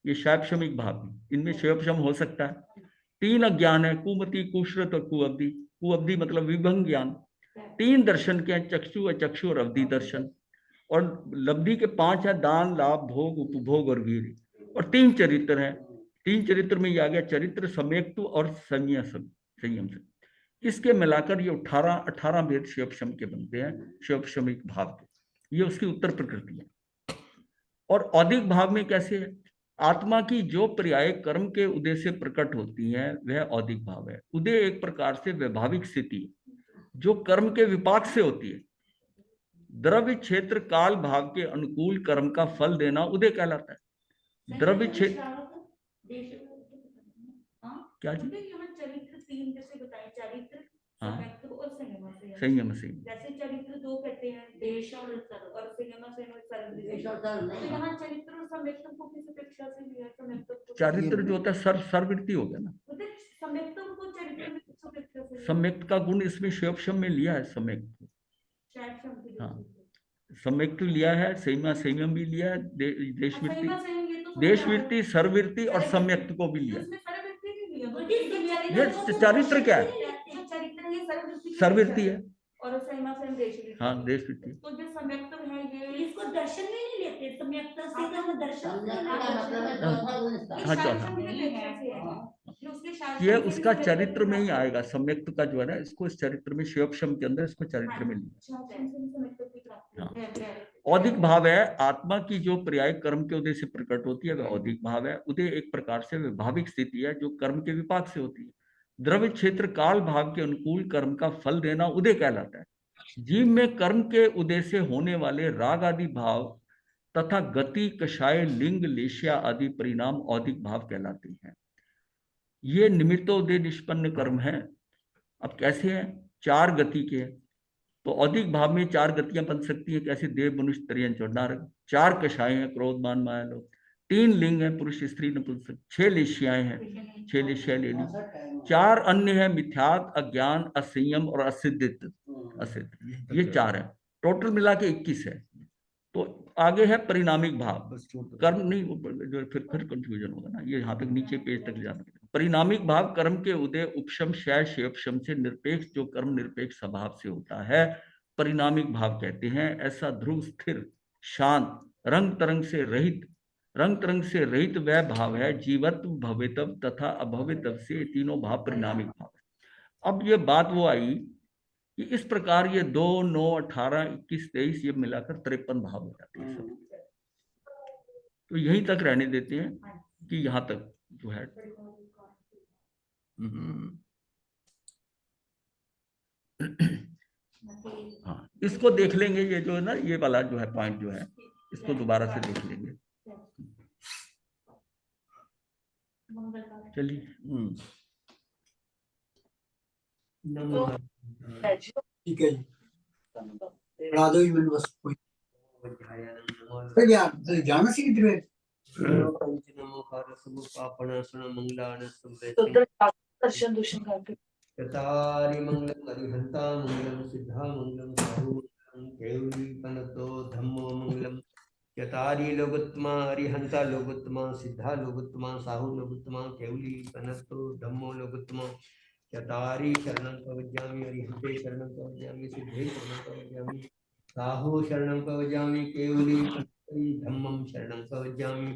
ये शायपशमिक भाव है। इनमें शायपशम हो सकता है। 3 अज्ञान है, कुमति, कुश्रुत और कुअवधि। कुअवधि मतलब विभंग ज्ञान। 3 दर्शन के हैं, चक्षु, अचक्षु और अवधि दर्शन। और लब्धि के 5 है, दान, लाभ, भोग, उपभोग और वीर। और 3 चरित्र हैं। 3 चरित्र में ये आ गया चरित्र, सम्यक्त्व और संयम से। इसके मिलाकर ये 18 भेद शिवशम के बनते हैं, शिवशमिक भाव के। ये उसकी उत्तर प्रकृति है। और औदिक भाव में कैसे है? आत्मा की जो पर्याय कर्म के उदय से प्रकट होती है, वह औदिक भाव है। उदय एक प्रकार से वैभाविक स्थिति जो कर्म के विपाक से होती है। द्रव्य क्षेत्र काल भाव के अनुकूल कर्म का फल देना उदय कहलाता है। द्रव्य क्षेत्र क्या जी? यहाँ चरित्र 3 जैसे बताए, चरित्र, हाँ, सम्यक्त्व और संयम से। संयम से। जैसे चरित्र 2 कहते हैं, देश और सर्व, और संयम से देश और सर्व तो नहीं। यहाँ चरित्र और सम्यक्त्व को किस अपेक्षा से लिया? सम्यक्त्व को चरित्र जो होता है सर्ववृत्ति हो गया ना। सम्यक्त्व को चरित्र में किस अपेक्षा सम्यक्त का गुण इसमें शिवोपशम में लिया है, सम्यक्त। शायद शब्द हाँ, सम्यक्त लिया है, संयमा संयम भी लिया है, देशवृत्ति, असहमत से ये तो देशवृत्ति, सर्ववृत्ति और सम्यक्त को भी लिया। उसमें सर्ववृत्ति भी लिया, बल्कि ये चरित्र क्या है? चरित्र ये सर्ववृत्ति सर्ववृत्ति है, और संयमा से देशवृत्ति। हाँ देशवृत्ति। तो जो सम्यक्त है ये इसको दर्शन में नहीं लेते, सम्यक्त से तो हम दर्शन सम्यक्त का मतलब है चौथा गुण इसका। हाँ, चौथा। ये ये उसका चरित्र में ही आएगा, सम्यक्त का जो है ना, इसको इस चरित्र में, शिवोपशम के अंदर इसको चरित्र में लिया। औदिक भाव है आत्मा की जो पर्याय कर्म के उदय से प्रकट होती है, वह औदिक भाव है। उदय एक प्रकार से वैभाविक स्थिति है जो कर्म के विपाक से होती है। द्रव्य क्षेत्र काल भाव के अनुकूल कर्म का फल देना उदय कहलाता है। जीव में कर्म के उदय से होने वाले राग आदि भाव तथा गति, कषाय, लिंग, लेशिया आदि परिणाम औदिक भाव कहलाते हैं। ये निमित्तोदय निष्पन्न कर्म है। अब कैसे हैं? 4 गति के। तो औदिक भाव में 4 गतियां बन सकती है, कैसे? देव, मनुष्य, त्रियंच और नारद। 4 कषाय हैं, क्रोध, मान, माया, लोभ। 3 लिंग हैं, पुरुष, स्त्री, नपुंसक। 6 लेशियाएं हैं, 6 लेशियाएं ले ली। 4 अन्य है, मिथ्यात्व, अज्ञान, असंयम और असिद्धित्व, असिद्ध। ये 4 है, टोटल मिला के 21 है। तो आगे है परिणामिक भाव। कर्म नहीं, जो फिर कंफ्यूजन होगा ना, ये यहाँ तक नीचे पेज तक जाना। परिणामिक भाव कर्म के उदय, उपशम, क्षय, शिवोपशम से निरपेक्ष, जो कर्म निरपेक्ष स्वभाव से होता है, परिणामिक भाव कहते हैं। ऐसा ध्रुव, स्थिर, शांत, रंग तरंग से रहित वह भाव है जीवत्व, भवितव तथा अभवितव से तीनों भाव परिणामिक भाव है। अब ये बात वो आई कि इस प्रकार ये 2, 9, 18, 21, 23 ये मिलाकर 53 भाव हो जाते हैं सब। तो यहीं तक रहने देते हैं कि यहाँ तक जो है। हाँ, इसको देख लेंगे, ये जो है ना, ये वाला जो है पॉइंट जो है, इसको दोबारा से देख लेंगे। चलिए। ठीक है जी। बना दो इवेंट बस कोई फिर यार तो जाना सी किधर है दर्शन दूषण करके चतारि मंगलम अरिहंता मंगलम सिद्धा मंगलम साहु मंगलम केवली पनतो धम्मो मंगलम चतारि लोकोत्तमा अरिहंता लोकोत्तमा सिद्धा लोकोत्तमा साहु लोकोत्तमा केवली पनतो धम्मो लोकोत्तमा चतारि शरणं प्रवज्यामि अरिहंते शरणं प्रवज्यामि सिद्धे शरणं प्रवज्यामि साहु शरणं प्रवज्यामि केवली धम्मं शरणं प्रवज्यामि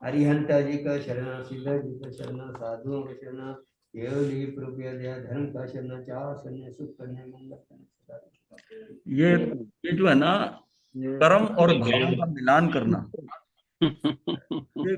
अरिहंताजिक शरण सिद्धजिक शरण साधुओं का शरण केवली प्रभु दया धर्म का शरण चार शरण सुख करने मंगल। ये जो है ना, कर्म और भाव का मिलान करना, ये